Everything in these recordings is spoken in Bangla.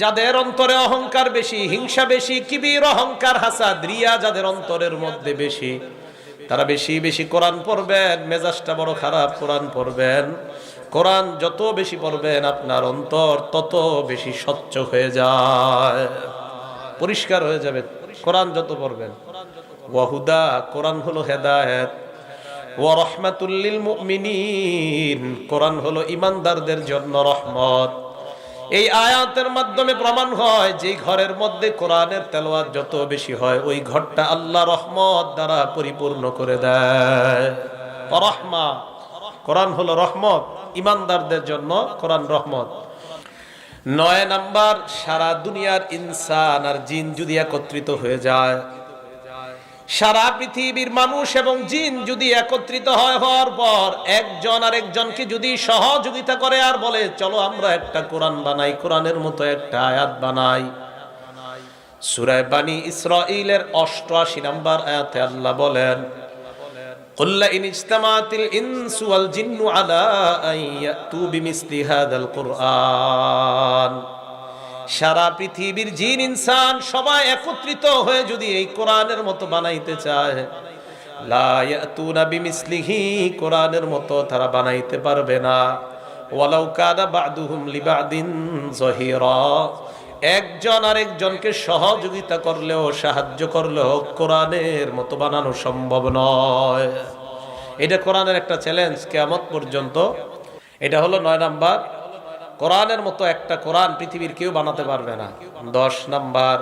যাদের অন্তরে অহংকার বেশি, হিংসা বেশি, কিবির, অহংকার, হাসাদ, রিয়া যাদের অন্তরের মধ্যে বেশি, তারা বেশি বেশি কোরআন পড়বেন। মেজাজটা বড় খারাপ, কোরআন পড়বেন। কোরআন যত বেশি পড়বেন আপনার অন্তর তত বেশি স্বচ্ছ হয়ে যায়, পরিষ্কার হয়ে যাবে কোরআন যত পড়বেন। ওয়াহুদা, কোরআন হলো হেদায়েত। ওয়া রাহমাতুল লিল মুমিনিন, কোরআন হলো ঈমানদারদের জন্য রহমত। এই আয়াতের মাধ্যমে প্রমাণ হয় যে ঘরের মধ্যে কোরআনের তেলাওয়াত যত বেশি হয় ওই ঘরটা আল্লাহ রহমত দ্বারা পরিপূর্ণ করে দেয়। রহমা, কোরআন হলো রহমত, ঈমানদারদের জন্য কোরআন রহমত। 9 নাম্বার, সারা দুনিয়ার ইনসান আর জিন যদি একত্রিত হয়ে যায়, সারা পৃথিবীর মানুষ এবং জিন যদি একত্রিত হওয়ার পর একজন আরেকজনকে যদি সহযোগিতা করে আর বলে চলো আমরা একটা কোরআন বানাই, কোরআনের মতো একটা আয়াত বানাই। সূরা বানী ইসরাঈলের 88 নম্বর আয়াতে আল্লাহ বলেন, কুল ইন ইজতামাতিল ইনসু ওয়াল জিন্নু আলা আন ইয়াতু বিমিসলি হাযাল কুরআন, সারা পৃথিবীর জিন ইনসান সবাই একত্রিত হয়ে যদি এই কোরআনের মতো বানাইতে চায়, লা ইয়াতুনা বিমিসলিহি, কোরআনের মতো তারা বানাইতে পারবে না। ওয়ালাউ কানা বা'দুহুম লিবা'দিন যহিরা, একজন আরেকজনকে সহযোগিতা করলেও সাহায্য করলেও কোরআনের মতো বানানো সম্ভব নয়। এটা কোরআনের একটা চ্যালেঞ্জ কিয়ামত পর্যন্ত। এটা হলো 9 নাম্বার, কোরআনের মতো একটা কোরআন পৃথিবীর কেউ বানাতে পারবে না। 10 নাম্বার,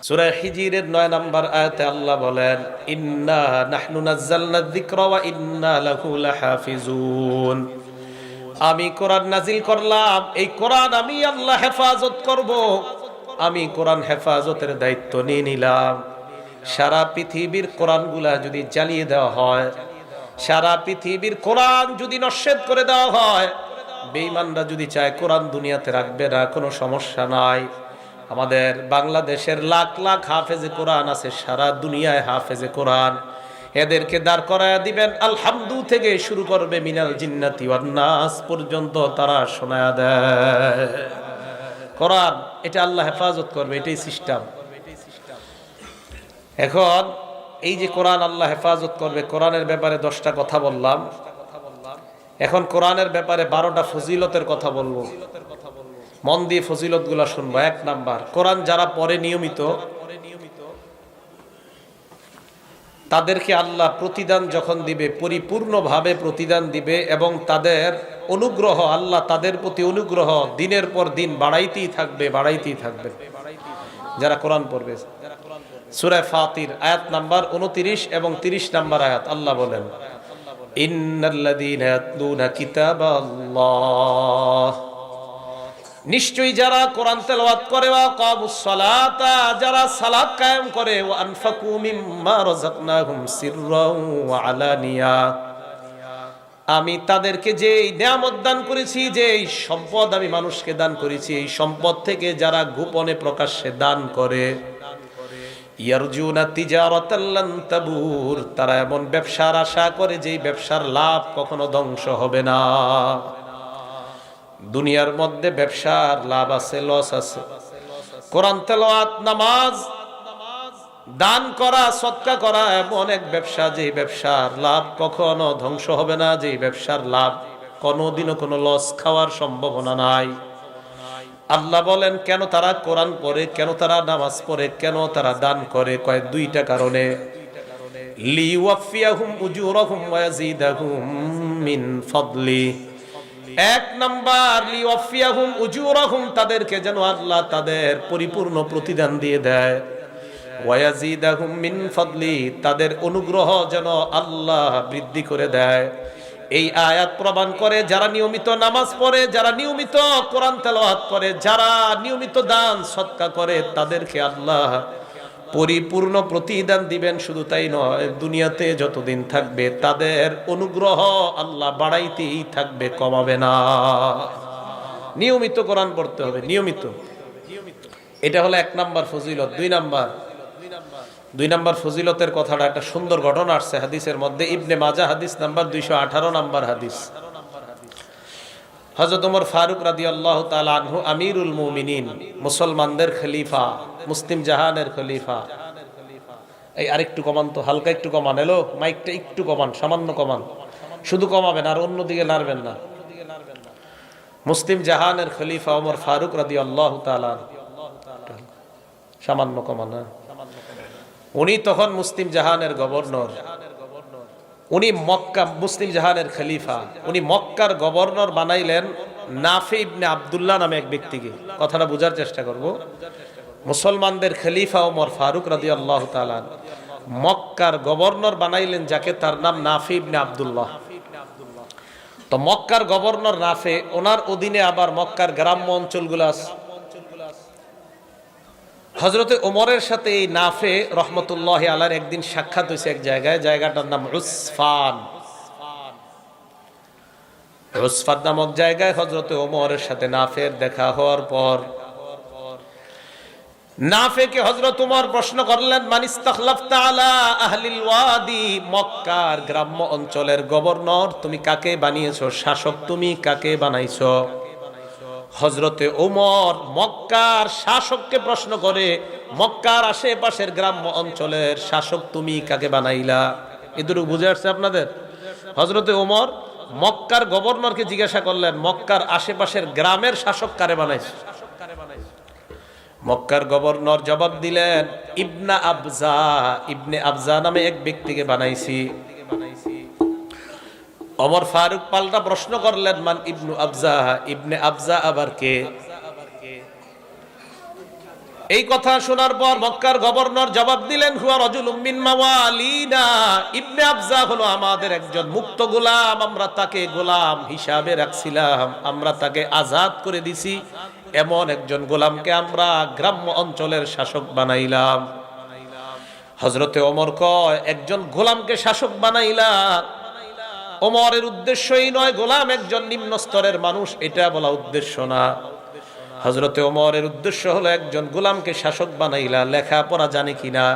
সূরা হিজরের 9 নাম্বার আয়াতে আল্লাহ বলেন, ইন্না নাহনু নাযালনা যিকরা ওয়া ইন্না লাহু লাহাফিজুন, আমি কোরআন নাজিল করলাম, এই কোরআন আমি আল্লাহ হেফাজত করব। আমি কোরআন হেফাজতের দায়িত্ব নিয়ে নিলাম। সারা পৃথিবীর কোরআনগুলা যদি জ্বালিয়ে দেওয়া হয়, সারা পৃথিবীর কোরআন যদি নস্যাৎ করে দেওয়া হয়, বেঈমানরা যদি চায় কোরআন দুনিয়াতে রাখবে না, কোনো সমস্যা নাই। আমাদের বাংলাদেশের লাখ লাখ হাফেজে কোরআন আছে, সারা দুনিয়ায় হাফেজে কোরআন, এদেরকে দাঁড় করায়া দিবেন, আলহামদু থেকে শুরু করবে মিনাল জিন্নাতি ওয়ান নাস পর্যন্ত তারা শোনায়া দেয় কোরআন। এটা আল্লাহ হেফাজত করবে, এটাই সিস্টেম। এখন এই যে কোরআন আল্লাহ হেফাজত করবে, কোরআনের ব্যাপারে 10টা কথা বললাম। এখন কোরআনের ব্যাপারে 12টা ফজিলতের কথা বলবো, মন দিয়ে ফজিলতগুলো শুনবো। 1 নাম্বার, কোরআন যারা পড়ে নিয়মিত তাদেরকে আল্লাহ প্রতিদান যখন দিবে পরিপূর্ণভাবে প্রতিদান দিবে, এবং তাদের অনুগ্রহ, আল্লাহ তাদের প্রতি অনুগ্রহ দিনের পর দিন বাড়াইতেই থাকবে, বাড়াইতেই থাকবে যারা কোরআন পড়বে। সূরা ফাতির আয়াত নাম্বার 29 এবং 30 নাম্বার আয়াত আল্লাহ বলেন, ইন্নাল্লাযীনা ইয়াতলুনা কিতাবাল্লাহ, নিশ্চয়ই যারা কোরআন তেলাওয়াত করে, ওয়া কামুস সালাতা, যারা সালাত কায়েম করে, ওয়া আনফাকু মিম্মা রাযাকনাহুম সিররাও ওয়া আলানিয়া, আমি তাদেরকে যে নিয়ামত দান করেছি, যে সম্পদ আমি মানুষকে দান করেছি, এই সম্পদ থেকে যারা গোপনে প্রকাশ্যে দান করে, ইয়ারজুনা তিজারাতাল লান তাবুর, তারা এমন ব্যবসার আশা করে যে ব্যবসার লাভ কখনো ধ্বংস হবে না। দুনিয়ার মধ্যে ব্যবসার লাভ আছে, লস আছে। কোরআন তেলাওয়াত, নামাজ, দান করা, সদকা করা এমন এক ব্যবসা যে ব্যবসার লাভ কখনো ধ্বংস হবে না, যে ব্যবসার লাভ কোনোদিনও কোনো লস খাওয়ার সম্ভাবনা নাই। আল্লাহ বলেন কেন তারা কোরআন পড়ে, কেন তারা নামাজ পড়ে, কেন তারা দান করে? কয় 2টা কারণে। লিওয়াফিয়াহুম উজুরাহুম ওয়া ইয়াজিদাহুম মিন ফাদলি, 1 নাম্বার লিওয়াফিয়াহুম উজুরাহুম, তাদেরকে যেন আল্লাহ তাদের পরিপূর্ণ প্রতিদান দিয়ে দেয়। ওয়া ইয়াজিদাহুম মিন ফাদলি, তাদের অনুগ্রহ যেন আল্লাহ বৃদ্ধি করে দেয়। এই আয়াত প্রমাণ করে যারা নিয়মিত নামাজ পড়ে, যারা নিয়মিত কোরআন তেলাওয়াত করে, যারা নিয়মিত দান সদকা করে, তাদেরকে আল্লাহ পরিপূর্ণ প্রতিদান দিবেন। শুধু তাই নয়, দুনিয়াতে যতদিন থাকবে তাদের অনুগ্রহ আল্লাহ বাড়াইতেই থাকবে, কমাবে না। নিয়মিত কোরআন পড়তে হবে, নিয়মিত। এটা হলো 1 নাম্বার ফজিলত। 2 নাম্বার ফজিলতের কথাটা, একটা সুন্দর ঘটনা আসছে হাদিসের মধ্যে, ইবনে মাজাহ হাদিস নাম্বার 218 নাম্বার হাদিস। হযরত ওমর ফারুক রাদিয়াল্লাহু তাআলা আনহু আমিরুল মুমিনিন, মুসলমানদের খলিফা, মুসলিম জাহানের খলিফা। এই আরেকটু কমান তো, হালকা একটু কমান। এলো মাইকটা একটু কমান, সামান্য কমান, শুধু কমাবেন আর অন্যদিকে নাড়বেন না। মুসলিম জাহানের খলিফা ওমর ফারুক রাদিয়াল্লাহু তাআলা, সামান্য কমান। উনি তখন মুসলিম জাহানের গভর্নর, উনি মক্কা, মুসলিম জাহানের খলিফা, উনি মক্কার গভর্নর বানাইলেন নাফি ইবনে আব্দুল্লাহ নামে এক ব্যক্তিকে। কথাটা বোঝার চেষ্টা করব। মুসলমানদের খলিফা ওমর ফারুক রাদিয়াল্লাহু তাআলা মক্কার গভর্নর বানাইলেন যাকে, তার নাম নাফি ইবনে আব্দুল্লাহ। তো মক্কার গভর্নর নাফে, ওনার অধীনে আবার মক্কার গ্রাম্য অঞ্চলগুলো আছে। হযরতে ওমরের সাথে এই নাফে রহমতুল্লাহি আলাইহির একদিন সাক্ষাৎ হয়েছে এক জায়গায়, জায়গাটার নাম উসফান। উসফান নামক জায়গায় হযরতে ওমরের সাথে নাফের দেখা হওয়ার পর নাফেকে হযরত ওমর প্রশ্ন করলেন, মান ইস্তাখলাফতা আলা আহলিল ওয়াদি, মক্কার গ্রাম্য অঞ্চলের গভর্নর তুমি কাকে বানিয়েছো, শাসক তুমি কাকে বানাইছো? হযরতে ওমর মক্কার শাসককে প্রশ্ন করে, মক্কার আশেপাশের গ্রাম্য অঞ্চলের শাসক তুমি কাকে বানাইলা? এদুরু বুঝে আসছে আপনাদের? হযরতে ওমর মক্কার গভর্নরকে জিজ্ঞাসা করলেন, মক্কার আশেপাশের গ্রামের শাসক কারে বানাইছে? মক্কার গভর্নর জবাব দিলেন, ইবনে আবজা নামে এক ব্যক্তিকে বানাইছি। ওমর ফারুক পাল্টা প্রশ্ন করলেন, মান ইবনু আবজা, ইবনে আবজা আবার কে? এই কথা শোনার পর মক্কার গভর্নর জবাব দিলেন, হুয়া রাজুলুম মিন মাওয়ালিনা, ইবনে আবজা হলো আমাদের একজন মুক্ত গোলাম, আমরা তাকে গোলাম হিসাবে রাখছিলাম, আমরা তাকে আজাদ করে দিছি, এমন একজন গোলামকে আমরা গ্রাম্য অঞ্চলের শাসক বানাইলাম। হযরতে ওমর কয়, একজন গোলামকে শাসক বানাইলাম, ওমরের উদ্দেশ্যই নয় গোলাম একজন নিম্ন স্তরের মানুষ, এটা বলা উদ্দেশ্য না। হযরতে ওমরের উদ্দেশ্য হলো একজন গোলামকে শাসক বানাইলা, লেখাপড়া জানে কিনা?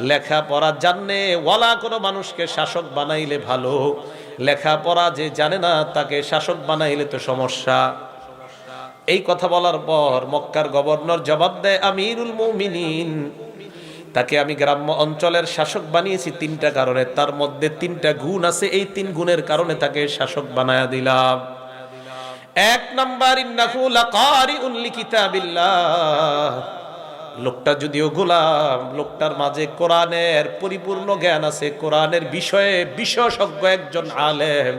লেখাপড়া জানে ওয়ালা কোনো মানুষকে শাসক বানাইলে ভালো, লেখাপড়া যে জানে না তাকে শাসক বানাইলে তো সমস্যা। এই কথা বলার পর মক্কার গভর্নর জবাব দেয়, আমিরুল মুমিনিন, তাকে আমি গ্রাম্য অঞ্চলের শাসক বানিয়েছি তিনটা কারণে, তার মধ্যে তিনটা গুণ আছে, এই তিন গুণের কারণে তাকে শাসক বানায়া দিলাম। এক নাম্বার, ইন্নাহু লাকারিউন লিকিতাবিল্লাহ, লোকটা যদিও গোলাম, লোকটার মাঝে কোরআনের পরিপূর্ণ জ্ঞান আছে, কোরআনের বিষয়ে বিশেষজ্ঞ একজন আলেম।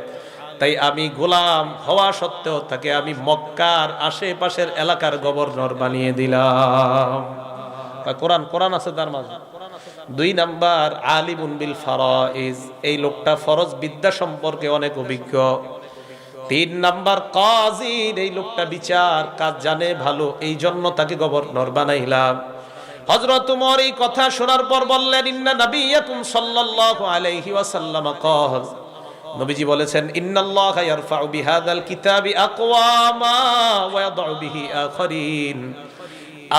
তাই আমি গোলাম হওয়া সত্ত্বেও তাকে আমি মক্কার আশেপাশের এলাকার গভর্নর বানিয়ে দিলাম। কোরআন আছে তার মাঝে। দুই নাম্বার, আলিমুন বিল ফারাইজ, এই লোকটা ফরজ বিদ্যা সম্পর্কে অনেক অভিজ্ঞ। তিন নাম্বার, কাজী, এই লোকটা বিচার কাজ জানে ভালো, এই জন্য তাকে গভর্নর বানাইলাম। হযরত ওমর এই কথা শোনার পর বললেন, ইন্না নাবিয়াকুম সাল্লাল্লাহু আলাইহি ওয়াসাল্লাম ক্বাল, নবীজি বলেছেন, ইন্নাল্লাহা ইয়ারফাউ বিহাদাল কিতাবি আকওয়ামা ওয়া ইয়াদউ বিহি আখারিন,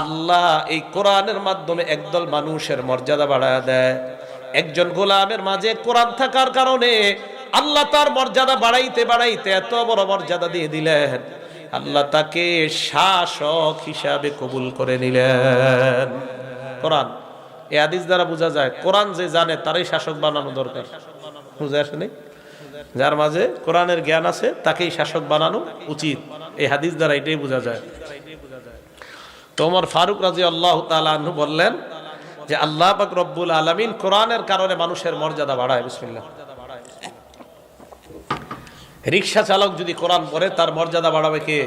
আল্লাহ এই কোরআনের মাধ্যমে একদল মানুষের মর্যাদা বাড়ায় দেয়। একজন গোলামের মাঝে কোরআন থাকার কারণে আল্লাহ তার মর্যাদা বাড়াইতে বাড়াইতে এত বড় মর্যাদা দিয়ে দিলেন, আল্লাহ তাকে শাসক হিসাবে কবুল করে নিলেন। কোরআন, এই হাদিস দ্বারা বোঝা যায় কোরআন যে জানে তারই শাসক বানানো দরকার। বুঝে আসেনি? যার মাঝে কোরআনের জ্ঞান আছে তাকেই শাসক বানানো উচিত, এই হাদিস দ্বারা এটাই বোঝা যায়। তো ওমর ফারুক রাদিয়াল্লাহু তাআলা আনহু বললেন যে আল্লাহ পাক রব্বুল আলামিন কোরআনের কারণে মানুষের মর্যাদা বাড়ায়। বিসমিল্লাহ। রিকশা চালক যদি কোরআন পড়ে তার মর্যাদা বাড়াবে কে?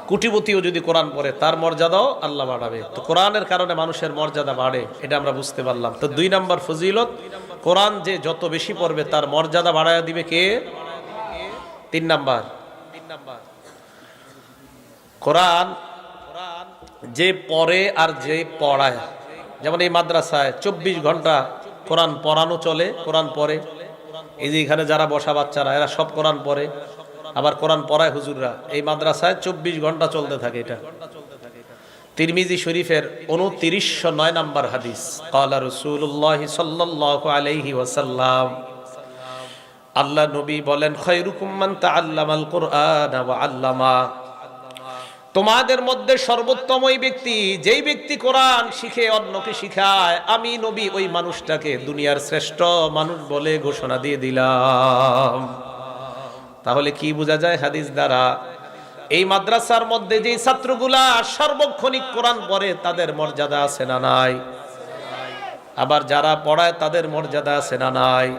কোটিপতিও যদি কোরআন পড়ে তার মর্যাদাও আল্লাহ বাড়াবে। তো কোরআনের কারণে মানুষের মর্যাদা বাড়ে, এটা আমরা বুঝতে পারলাম। তো দুই নাম্বার ফজিলত, কোরআন যে যত বেশি পড়বে তার মর্যাদা বাড়ায় দিবে কে? তিন নাম্বার, কোরআন যে পড়ে আর যে পড়ায়। যেমন এই মাদ্রাসায় 24 ঘন্টা কোরআন পড়ানো চলে, কোরআন পড়ে। এই যে এখানে যারা বসা বাচ্চারা এরা সব কোরআন পড়ে, আবার কোরআন পড়ায় হুজুররা। এই মাদ্রাসায় 24 ঘন্টা চলতে থাকে এটা। তিরমিজি শরীফের 2909 নম্বর হাদিস, ক্বালা রাসূলুল্লাহ সাল্লাল্লাহু আলাইহি ওয়াসাল্লাম, আল্লাহ নবী বলেন খায়রুকুম মান তাআল্লামাল কুরআন ওয়া আল্লামা, তোমাদের মধ্যে সর্বোত্তম ওই ব্যক্তি যেই ব্যক্তি কোরআন শিখে অন্যকে শিখায়। আমি নবী ওই মানুষটাকে দুনিয়ার শ্রেষ্ঠ মানুষ বলে ঘোষণা দিয়ে দিলাম। তাহলে কি বোঝা যায় হাদিস দ্বারা? এই মাদ্রাসার মধ্যে যে ছাত্রগুলা সার্বক্ষণিক কোরআন পড়ে তাদের মর্যাদা আছে না নাই? আবার যারা পড়ায় তাদের মর্যাদা আছে না নাই?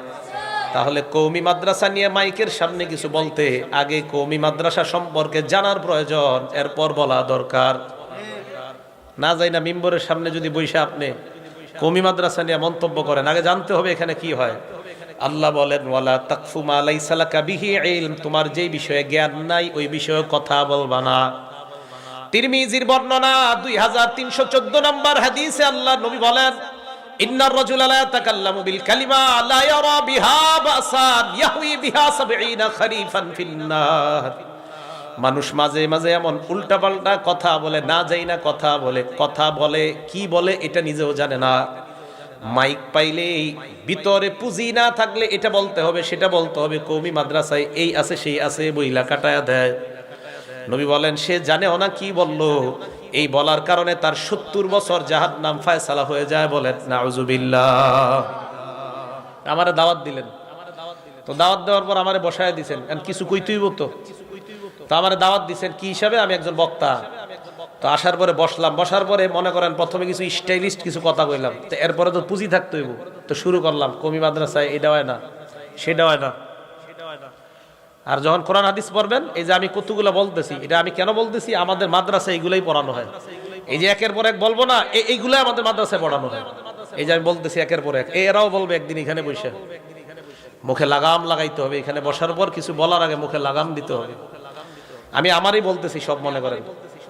তাহলে কওমি মাদ্রাসা নিয়ে মাইকের সামনে কিছু বলতে আগে কওমি মাদ্রাসা সম্পর্কে জানার প্রয়োজন, এরপর বলা দরকার। না যাই না মিম্বরের সামনে যদি বইসা আপনি কওমি মাদ্রাসা নিয়ে মন্তব্য করেন, আগে জানতে হবে এখানে কি হয়। আল্লাহ বলেন ওয়ালা তাকফু মা লাইসা লাকা বিহি ইলম, তোমার যেই বিষয়ে জ্ঞান নাই ওই বিষয়ে কথা বলবা না। তিরমিজির বর্ণনা 2314 নম্বর হাদিসে আল্লাহ নবী বলেন ইন্নার রাজুলা লা ইয়াতাকাল্লামু বিল কালিমা লা ইয়ারা বিহা বাসান ইয়াহউই বিহা 70 খরিফান ফিন নার। মানুষ মাঝে মাঝে এমন উল্টাপাল্টা কথা বলে, না যাই না কথা বলে কি বলে এটা নিজেও জানে না। মাইক পাইলেই ভিতরে পুঁজি না থাকলে এটা বলতে হবে সেটা বলতে হবে, কওমি মাদ্রাসায় এই আছে সেই আছে বইলা কাটায়া দেয়। নবী বলেন সে জানেও না কি বললো, এই বলার কারণে তার 70 বছর জাহান্নাম ফায়সালা হয়ে যায়। বলেন নাউজুবিল্লাহ। আমারে দাওয়াত দিলেন, তো দাওয়াত দেওয়ার পর আমারে বসায় দিছেন, কিছু কইতেই বলতো, তো আমারে দাওয়াত দিছেন কি হিসাবে? আমি একজন বক্তা। তো আসার পরে বসার পরে মনে করেন প্রথমে কিছু স্টাইলিস্ট কিছু কথা কইলাম, তো এরপরে তো পুঁজি থাকতে হইব, তো শুরু করলাম কওমি মাদ্রাসায় এটা হয় না সেটা হয় না। আর যখন কোরআন হাদিস পড়বেন, এই যে আমি কতগুলো বলতেছি, এটা আমি কেন বলতেছি? আমাদের মাদ্রাসায় এইগুলাই পড়ানো হয়। এই যে একের পর এক বলবো না, এইগুলাই আমাদের মাদ্রাসায় পড়ানো হয়। এই যে আমি বলতেছি একের পর এক, এরাও বলবে একদিন এখানে বসে। মুখে লাগাম লাগাইতে হবে, এখানে বসার পর কিছু বলার আগে মুখে লাগাম দিতে হবে। আমি আমারই বলতেছি সব মনে করেন।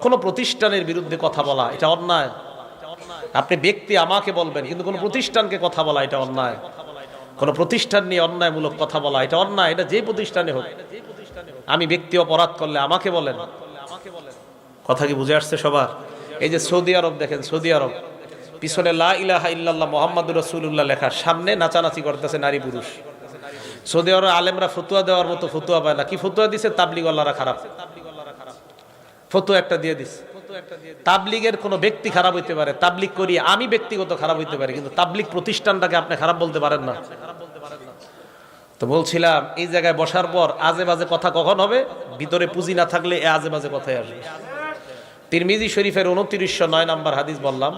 কোন প্রতিষ্ঠানের বিরুদ্ধে কথা বলা এটা অন্যায়। আপনি ব্যক্তি আমাকে বলবেন, কিন্তু কোন প্রতিষ্ঠানকে কথা বলা এটা অন্যায়। কোন প্রতিষ্ঠান নিয়ে অন্যায়মূলক কথা বলা এটা অন্যায়, এটা যে প্রতিষ্ঠানে হোক। আমি ব্যক্তি অপরাধ করলে আমাকে বলেন। কথা কি বুঝে আসছে সবার? এই যে সৌদি আরব দেখেন, সৌদি আরব পিছনে লা ইলাহা ইল্লাল্লাহ মুহাম্মাদুর রাসূলুল্লাহ লেখা, সামনে নাচানাচি করতেছে নারী পুরুষ। সৌদি আরব আলেমরা ফতুয়া দেওয়ার মতো ফতুয়া পায় না। কি ফতুয়া দিছে? তাবলিগওয়ালারা খারাপ ফতুয়া একটা দিয়ে দিছে। তাবলিগের কোন ব্যক্তি খারাপ হইতে পারে, তাবলিগ করি আমি ব্যক্তিগত খারাপ হইতে পারে, কিন্তু তাবলিগ প্রতিষ্ঠানটাকে আপনি খারাপ বলতে পারেন না। তো বলছিলাম এই জায়গায় বসার পর আজে বাজে কথা কখন হবে? ভিতরে পুঁজি না থাকলে এ আজে বাজে কথাই আসবে। তিরমিজি শরীফের 2909 নম্বর হাদিস বললাম।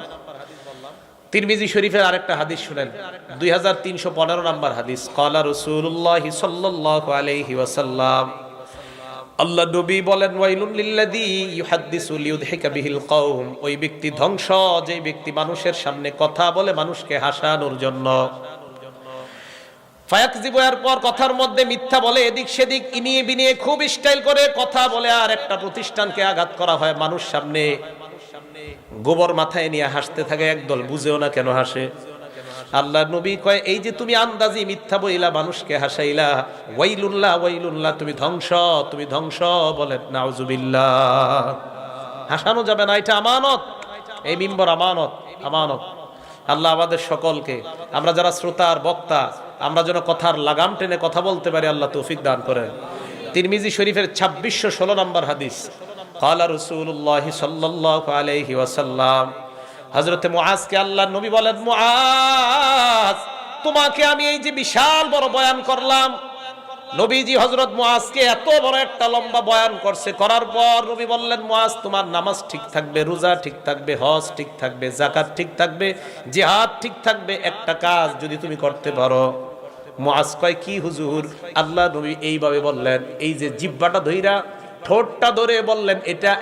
তিরমিজি শরীফের আরেকটা হাদিস শুনেন, 2315 নম্বর হাদিস। ক্বালা রাসূলুল্লাহ সাল্লাল্লাহু আলাইহি ওয়াসাল্লাম, আল্লাহ নবী বলেন ওয়াইলুল লিল্লাযী ইউহাদ্দিসু লিইউদহিকা বিহিল কওম, ওই ব্যক্তি ধ্বংস যে ব্যক্তি মানুষের সামনে কথা বলে মানুষকে হাসানোর জন্য। ফায়াকযিবু, এরপর কথার মধ্যে মিথ্যা বলে, এদিক সেদিক ইনিয়ে বিনিয়ে খুব স্টাইল করে কথা বলে। আর একটা প্রতিষ্ঠানকে আঘাত করা হয় মানুষ সামনে, গোবর মাথায় নিয়ে হাসতে থাকে একদল, বুঝেও না কেন হাসে। আল্লাহ নবী কয় এই যে তুমি আন্দাজি মিথ্যা বইলা মানুষকে হাসাইলা, ওয়াইলুল্লাহ ওয়াইলুল্লাহ, তুমি ধ্বংস। বলেন নাউজুবিল্লাহ। হাসানো যাবে না, এটা আমানত। এই মিম্বর আমানত। আল্লাহ আমাদের সকলকে, আমরা যারা শ্রোতা আর বক্তা, আমরা যেন কথার লাগাম টেনে কথা বলতে পারি, আল্লাহ তৌফিক দান করেন। তিরমিজি শরীফের 2616 নম্বর হাদিস। ক্বালা রাসূলুল্লাহ সাল্লাল্লাহু আলাইহি ওয়াসাল্লাম, হযরতে মুআজকে আল্লাহ নবী বলেন, মুআজ তোমাকে আমি এই যে বিশাল বড় বয়ান করলাম। নবীজি হযরত মুআজকে এত বড় একটা লম্বা বয়ান করছে, করার পর নবী বললেন, মুআজ তোমার নামাজ ঠিক থাকবে, রোজা ঠিক থাকবে, হজ ঠিক থাকবে, যাকাত ঠিক থাকবে, জিহাদ ঠিক থাকবে, একটা কাজ যদি তুমি করতে পারো। মুআজ কয় কি হুজুর? আল্লাহ নবী এইভাবে বললেন, এই যে জিহ্বাটা ধইরা ঠোঁটটা ধরে বললেন,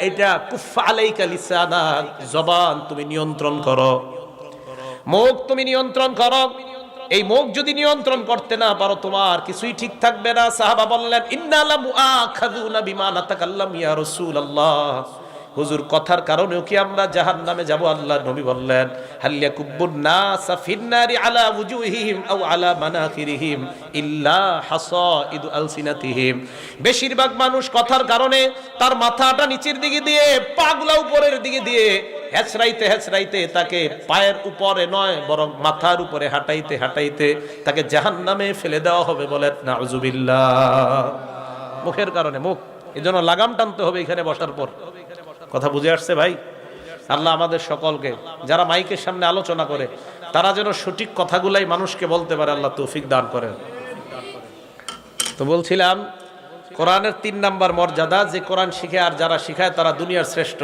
এটা কুফা আলাইকা লিসানাক, জবান তুমি নিয়ন্ত্রণ করো, মুখ তুমি নিয়ন্ত্রণ করো। এই মুখ যদি নিয়ন্ত্রণ করতে না পারো তোমার কিছুই ঠিক থাকবে না। সাহাবা বললেন, ইন্না লা মুআখাযুনা বিমা নাতাকাল্লাম ইয়া রাসূলুল্লাহ, হুজুর কথার কারণেও কি আমরা জাহান্নামে যাব? আল্লাহ নবী বললেন, হাল ইয়াকুব্বুন নাসা ফিন্নারি আলা ওয়ুজুহিহিম আও আলা মানাখিরিহিম ইল্লা হাসাইদু আলসিনাতিহিম, বেশিরভাগ মানুষ কথার কারণে তার মাথাটা নিচের দিকে দিয়ে পাগুলা উপরের দিকে দিয়ে হেঁচড়াইতে হেঁচড়াইতে তাকে পায়ের উপরে নয় বরং মাথার উপরে হাঁটাইতে হাঁটাইতে তাকে জাহান্নামে ফেলে দেওয়া হবে। বলেন নাউজুবিল্লাহ। মুখের কারণে, মুখ, এজন্য লাগাম টানতে হবে এখানে বসার পর। কথা বুঝে আসছে ভাই? আল্লাহ আমাদের সকলকে, যারা মাইকের সামনে আলোচনা করে তারা যেন সঠিক কথাগুলাই মানুষকে বলতে পারে, আল্লাহ তৌফিক দান করেন। তো বলছিলাম কোরআনের 3 নাম্বার মর্যাদা, যে কোরআন শিখে আর যারা শিখায় তারা দুনিয়ার শ্রেষ্ঠ।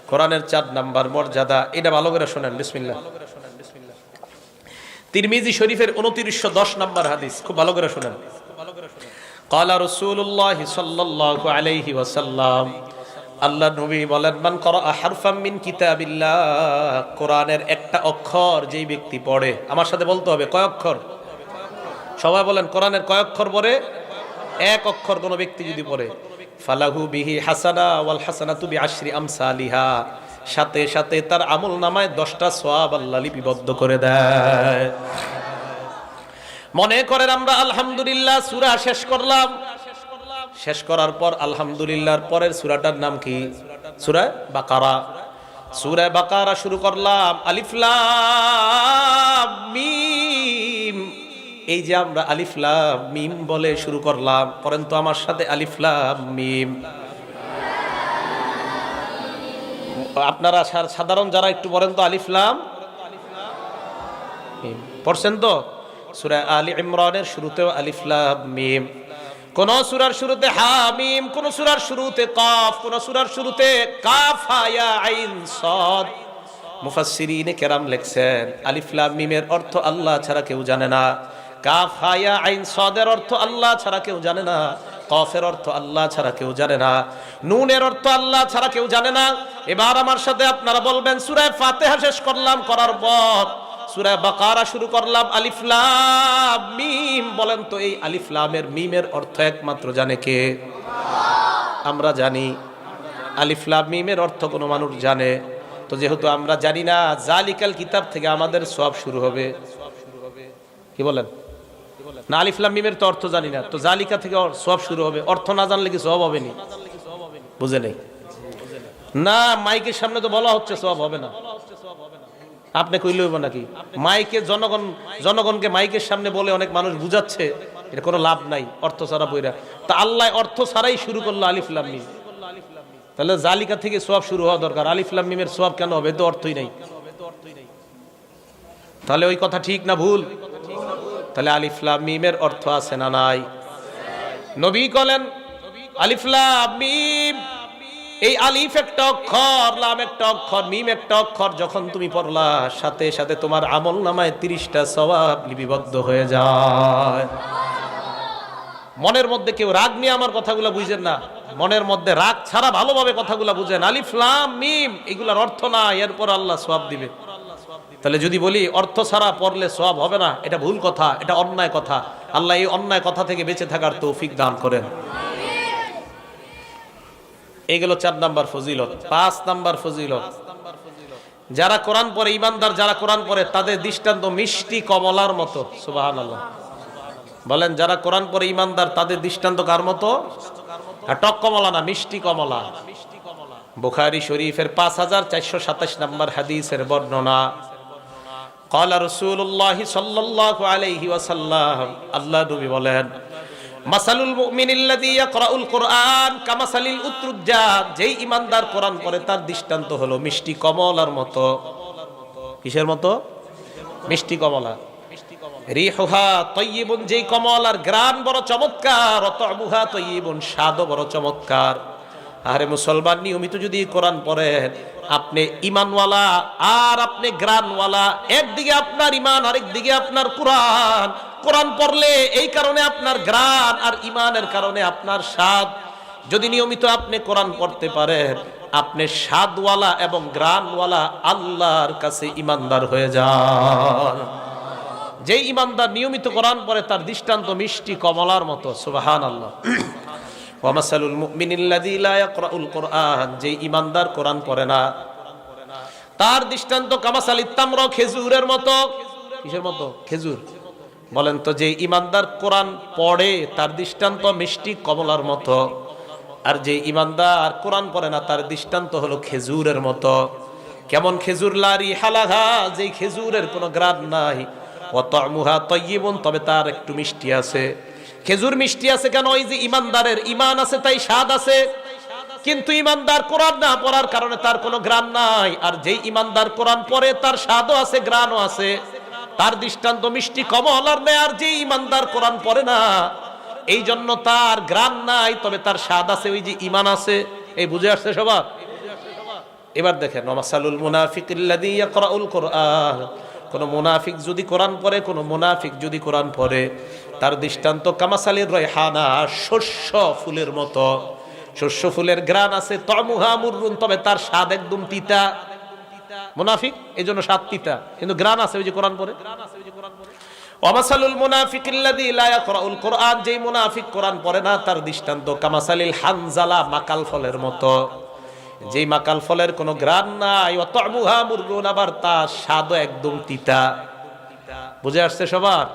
কোরআনের 4 নাম্বার মর্যাদা, এটা ভালো করে শোনেন। বিসমিল্লাহ। তিরমিজি শরীফের 2910 নাম্বার হাদিস, খুব ভালো করে শোনেন। ক্বালা রাসূলুল্লাহ সাল্লাল্লাহু আলাইহি ওয়াসাল্লাম, আল্লাহ নবী বলেন, মান ক্বারা হারফাম মিন কিতাবিল্লাহ, কোরআনের একটা অক্ষর যেই ব্যক্তি পড়ে, আমার সাথে বলতে হবে কয় অক্ষর? সবাই বলেন, কোরআনের কয় অক্ষর পড়ে? এক অক্ষর কোন ব্যক্তি যদি পড়ে, ফালাহু বিহি হাসানা ওয়াল হাসানাতু বিআশরি আমসালিহা, সাথে সাথে তার আমল নামায় 10টা সওয়াব আল্লাহ লিপিবদ্ধ করে দেয়। মনে করেন আমরা আলহামদুলিল্লাহ সূরা শেষ করলাম, শেষ করার পর আলহামদুলিল্লাহর পরের সূরাটার নাম কি? সূরা বাকারা। সূরা বাকারা শুরু করলাম, আলিফ লাম মিম। এই যে আমরা আলিফ লাম মিম বলে শুরু করলাম, পড়েন তো আমার সাথে আলিফ লাম মিম। আপনারা সাধারণ যারা একটু পড়েন তো আলিফ লাম মিম পড়ছেন তো? সূরা আলী ইমরানের শুরুতেও আলিফ লাম মিম, কোন সূরার শুরুতে হামিম, কোন সূরার শুরুতে কাফ, কোন সূরার শুরুতে কাফ হা ইয়া আইন সাদ। মুফাসসিরিনে কেরাম লিখছেন আলিফ লাম মিমের অর্থ আল্লাহ ছাড়া কেউ জানে না, কাফ হা ইয়া আইন সাদের অর্থ আল্লাহ ছাড়া কেউ জানে না, কফের অর্থ আল্লাহ ছাড়া কেউ জানে না, নুনের অর্থ আল্লাহ ছাড়া কেউ জানে না। এবার আমার সাথে আপনারা বলবেন, সূরা ফাতিহা শেষ করলাম, করার পর সূরা বাকারা শুরু করলাম, আলিফ লাম মিম। বলেন তো এই আলিফ লামের মিমের অর্থ একমাত্র জানে কে? আমরা জানি। আলিফ লাম মিমের অর্থ কোন মানুষ জানে? তো যেহেতু আমরা জানি না, জালিকাল কিতাব থেকে আমাদের সওয়াব শুরু হবে। কি বলেন? না, আলিফ লাম মিমের তো অর্থ জানি না, তো জালিকা থেকে সওয়াব শুরু হবে। অর্থ না জানলে কি সওয়াব হবে? নি বুঝে নেই না, মাইকের সামনে তো বলা হচ্ছে সওয়াব হবে না, আপনি কইলে হইব নাকি? মাইকে জনগণকে মাইকের সামনে বলে অনেক মানুষ বুঝাচ্ছে, এটা কোনো লাভ নাই অর্থ ছাড়া বইরা। তা আল্লাহ অর্থ ছাড়াই শুরু করলো আলিফ লাম মিম, তাহলে জালিকা থেকে সওয়াব শুরু হওয়া দরকার। আলিফ লাম মিমের সওয়াব কেন হবে? তো অর্থই নাই। তাহলে ওই কথা ঠিক না ভুল? তাহলে আলিফ লাম মিমের অর্থ আছে না নাই? নবী বলেন আলিফ লাম মিম, এই আলিফ একটা অক্ষর, লাম একটা অক্ষর, মিম একটা অক্ষর, যখন তুমি পড়লা সাথে সাথে তোমার আমল নামায় 30টা সওয়াব লিপিবদ্ধ হয়ে যায়। মনের মধ্যে কেউ রাগ নিয়ে আমার কথাগুলো বুঝেন না, মনের মধ্যে রাগ ছাড়া ভালোভাবে কথাগুলো বুঝেন। আলিফ লাম মিম এগুলার অর্থ না, এরপর আল্লাহ সওয়াব দিবে। তাহলে যদি বলি অর্থ ছাড়া পড়লে সওয়াব হবে না, এটা ভুল কথা, এটা অন্যায় কথা। আল্লাহ এই অন্যায় কথা থেকে বেঁচে থাকার তৌফিক দান করেন। এগুলো 4 নাম্বার ফজিলত। 5 নাম্বার ফজিলত, যারা কোরআন পড়ে, ইমানদার যারা কোরআন পড়ে তাদের দৃষ্টান্ত মিষ্টি কমলার মতো। সুবহানাল্লাহ। বলেন, যারা কোরআন পড়ে ইমানদার তাদের দৃষ্টান্ত কার মতো? টক কমলা না, মিষ্টি কমলা। বুখারী শরীফের 5427 নাম্বার হাদিসের বর্ণনা। ক্বালা রাসূলুল্লাহ সাল্লাল্লাহু আলাইহি ওয়াসাল্লাম, আল্লাহ নবী বলেন, মাসালুল মুমিনিল্লাযী ইয়াকরাউল কুরআন কামাসালিল উতরুজ্জাত, যেই ইমানদার কোরআন পড়ে তার দৃষ্টান্ত হলো মিষ্টি কমলার মতো। কিসের মতো? মিষ্টি কমলা। রিহুহা তাইয়িবুন, যেই কমলার ঘ্রাণ বড় চমৎকার, তা'মুহা তাইয়িবুন, স্বাদও বড় চমৎকার। আরে মুসলমান, নিয়মিত যদি কোরআন পড়েন, আপনি ঈমানওয়ালা আর আপনি ঘ্রাণওয়ালা, একদিকে আপনার ঈমান আর একদিকে আপনার কোরআন। কোরআন পড়লে এই কারণে আপনার ঘ্রাণ, আর ঈমানের কারণে আপনার স্বাদ। যদি নিয়মিত আপনি কোরআন পড়তে পারেন, আপনি স্বাদওয়ালা এবং ঘ্রাণওয়ালা আল্লাহর কাছে ঈমানদার হয়ে যান। যেই ঈমানদার নিয়মিত কোরআন পড়ে তার দৃষ্টান্ত মিষ্টি কমলার মতো। সুবহানাল্লাহ। ওয়া মাসালুল মুমিনিল্লাযী লা ইয়াকরাউল কুরআন, যেই ঈমানদার কোরআন পড়ে না তার দৃষ্টান্ত কামাসালিত তামর, খেজুরের মতো। কিসের মতো? খেজুর। বলেন তো, যে ঈমানদার কোরআন পড়ে তার দৃষ্টান্ত মিষ্টি কমলার মতো, আর যে ঈমানদার কোরআন পড়ে না তার দৃষ্টান্ত হলো খেজুরের মতো। কেমন খেজুর লারি হালাহা, যেই খেজুরের কোনো গ্রান নাই, ওয়া তা'মুহা তাইয়্যিবুন, তবে তার একটু মিষ্টি আছে। খেজুর মিষ্টি আছে কেন? ওই যে ইমানদারের ইমান আছে তাই স্বাদ আছে। কিন্তু ইমানদার কোরআন না পড়ার কারণে তার কোনো গ্রান নাই। আর যেই ইমানদার কোরআন পড়ে তার স্বাদও আছে, গ্রানও আছে। তার দৃষ্টান্ত মিষ্টি কমলার নেই। আর যে ইমানদার কোরআন পড়ে না, এই জন্য তার গ্রান নাই, তবে তার স্বাদ আছে, ওই যে ইমান আছে। এই বুঝে আসছে সবার? এবার দেখেন, ওয়ামাসালুল মুনাফিকিল্লাযী ইয়াকরাউল কুরআন, কোন মুনাফিক যদি কোরআন পড়ে, কোন মুনাফিক যদি কোরআন পড়ে, তার দৃষ্টান্ত কামাসালির রায়হানা, শস্য ফুলের মতো। শস্য ফুলের গ্রান আছে, তা'মুহা মুররুন, তবে তার স্বাদ একদম তিতা। মুনাফিক এজন্য স্বাদ তিতা, কিন্তু গ্রান আছে ওই যে কোরআন পড়ে। ওয়ামাসালুল মুনাফিকিল্লাযী লা ইয়াকরাউল কুরআন, যেই মুনাফিক কোরআন পড়ে না, তার দৃষ্টান্ত কামাসালিল হানজালা, মাকাল ফলের মতো। যেই মাকাল ফলের কোনো গ্রান নাই, ওয়া তা'মুহা মুররুন, আবার তার স্বাদও একদম তিতা। বুঝে আসছে সবার?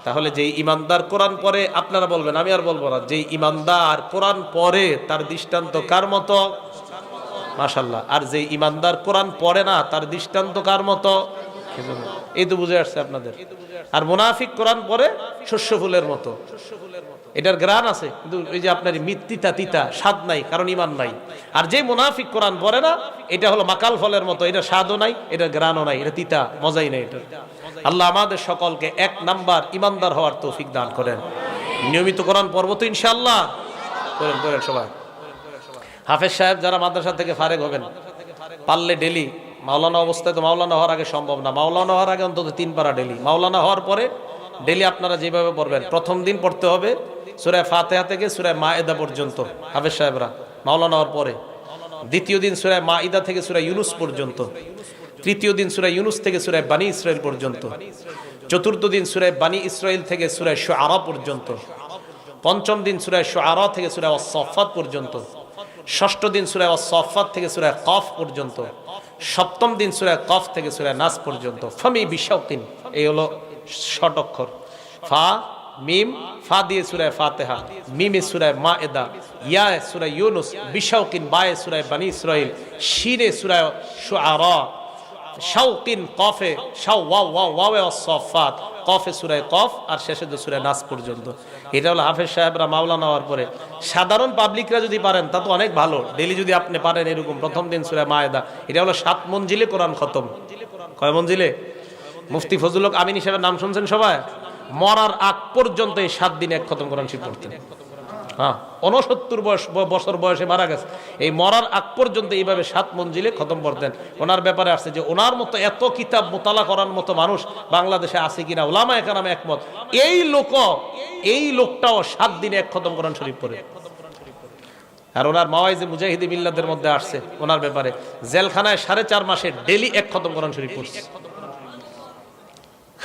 তাহলে যেই ইমানদার কোরআন পড়ে, আপনারা বলবেন, আমি আর বলবো না, যেই ইমানদার কোরআন পড়ে তার দৃষ্টান্ত কার মতো? মাশাআল্লাহ। আর যেই ইমানদার কোরআন পড়ে না, তার দৃষ্টান্ত কার মতো? এই তো বুঝে আসছে আপনাদের। আর মুনাফিক কোরআন পড়ে শস্য ফুলের মতো, এটার গ্রান আছে কিন্তু ওই যে আপনার তিতা তিতা, স্বাদ নাই, কারণ ইমান নাই। আর যে মুনাফিক কোরআন পড়ে না, এটা হলো মাকাল ফলের মতো, এটা স্বাদও নাই, এটা গ্রানও নাই, এটা তিতা, মজাই নাই এটা। আল্লাহ আমাদের সকলকে 1 নাম্বার ইমানদার হওয়ার তৌফিক দান করেন। নিয়মিত কোরআন পড়ব তো ইনশাআল্লাহ, করেন করেন সবাই। হাফেজ সাহেব যারা মাদ্রাসা থেকে ফারেগ হবেন, পারলে ডেলি, মাওলানা অবস্থায় তো মাওলানা হওয়ার আগে সম্ভব না, মাওলানা হওয়ার আগে অন্তত 3 পারা ডেলি, মাওলানা হওয়ার পরে ডেলি আপনারা যেভাবে পড়বেন, প্রথম দিন পড়তে হবে সূরা ফাতিহা থেকে সূরা মায়েদা পর্যন্ত হাফেজ সাহেবরা মাওলানা হওয়ার পরে, দ্বিতীয় দিন সূরা মাইদা থেকে সূরা ইউনুস পর্যন্ত, তৃতীয় দিন সূরা ইউনুস থেকে সূরা বানী ইসরাইল পর্যন্ত, চতুর্থ দিন সূরা বানী ইসরাইল থেকে সূরা শুআরা পর্যন্ত, পঞ্চম দিন সূরা শুআরা থেকে সূরা আস-সাফফাত পর্যন্ত, ষষ্ঠ দিন সূরা আস-সাফফাত থেকে সূরা কফ পর্যন্ত, সপ্তম দিন সূরা কফ থেকে সূরা নাস পর্যন্ত। ফামি বিশাউকিন, এই হলো শর্ট অক্ষর। ফা মিম, ফা দিয়ে সূরা ফাতিহা, মিমে সূরা মায়েদা, ইয়া সূরা ইউনুস, বিশাউকিন বায়ে সূরা বানী ইসরাইল, শিনে সূরা শুআরা, শাউকিন কফে শাও ওয়াও ওয়াও ওয়াও আস-সাফফাত, কফে সূরা কফ, আর শেষে তো সূরা নাস পর্যন্ত। এটা হলো হাফেজ সাহেবরা মাওলানা হওয়ার পরে। সাধারণ পাবলিকরা যদি পারেন তা তো অনেক ভালো, ডেলি যদি আপনি পারেন এরকম প্রথম দিন সূরা মায়েদা, এটা হলো 7 মঞ্জিলে কোরআন খতম। কয় মঞ্জিলে? মুফতি ফজলুল হক আমিন সাহেবের নাম শুনছেন সবাই? মরার আগ পর্যন্ত এই 7 দিনে 1 খতম কোরআন শরীফ পড়তেন। হ্যাঁ, 69 বছর বয়সে মারা গেছে, এই মরার আগ পর্যন্ত এইভাবে 7 মঞ্জিলে খতম পড়তেন। ওনার ব্যাপারে আসছে যে ওনার মতো এত কিতাব মোতালা করার মতো মানুষ বাংলাদেশে আছে কিনা, উলামায়ে কেরাম একমত, এই লোকটাও 7 দিনে 1 খতম কোরআন শরীফ পড়ে। আর ওনার মাওয়াইজে মুজাহিদি মিল্লাতের মধ্যে আসছে ওনার ব্যাপারে, জেলখানায় 4.5 মাসে ডেলি 1 খতম কোরআন শরীফ পড়ছে।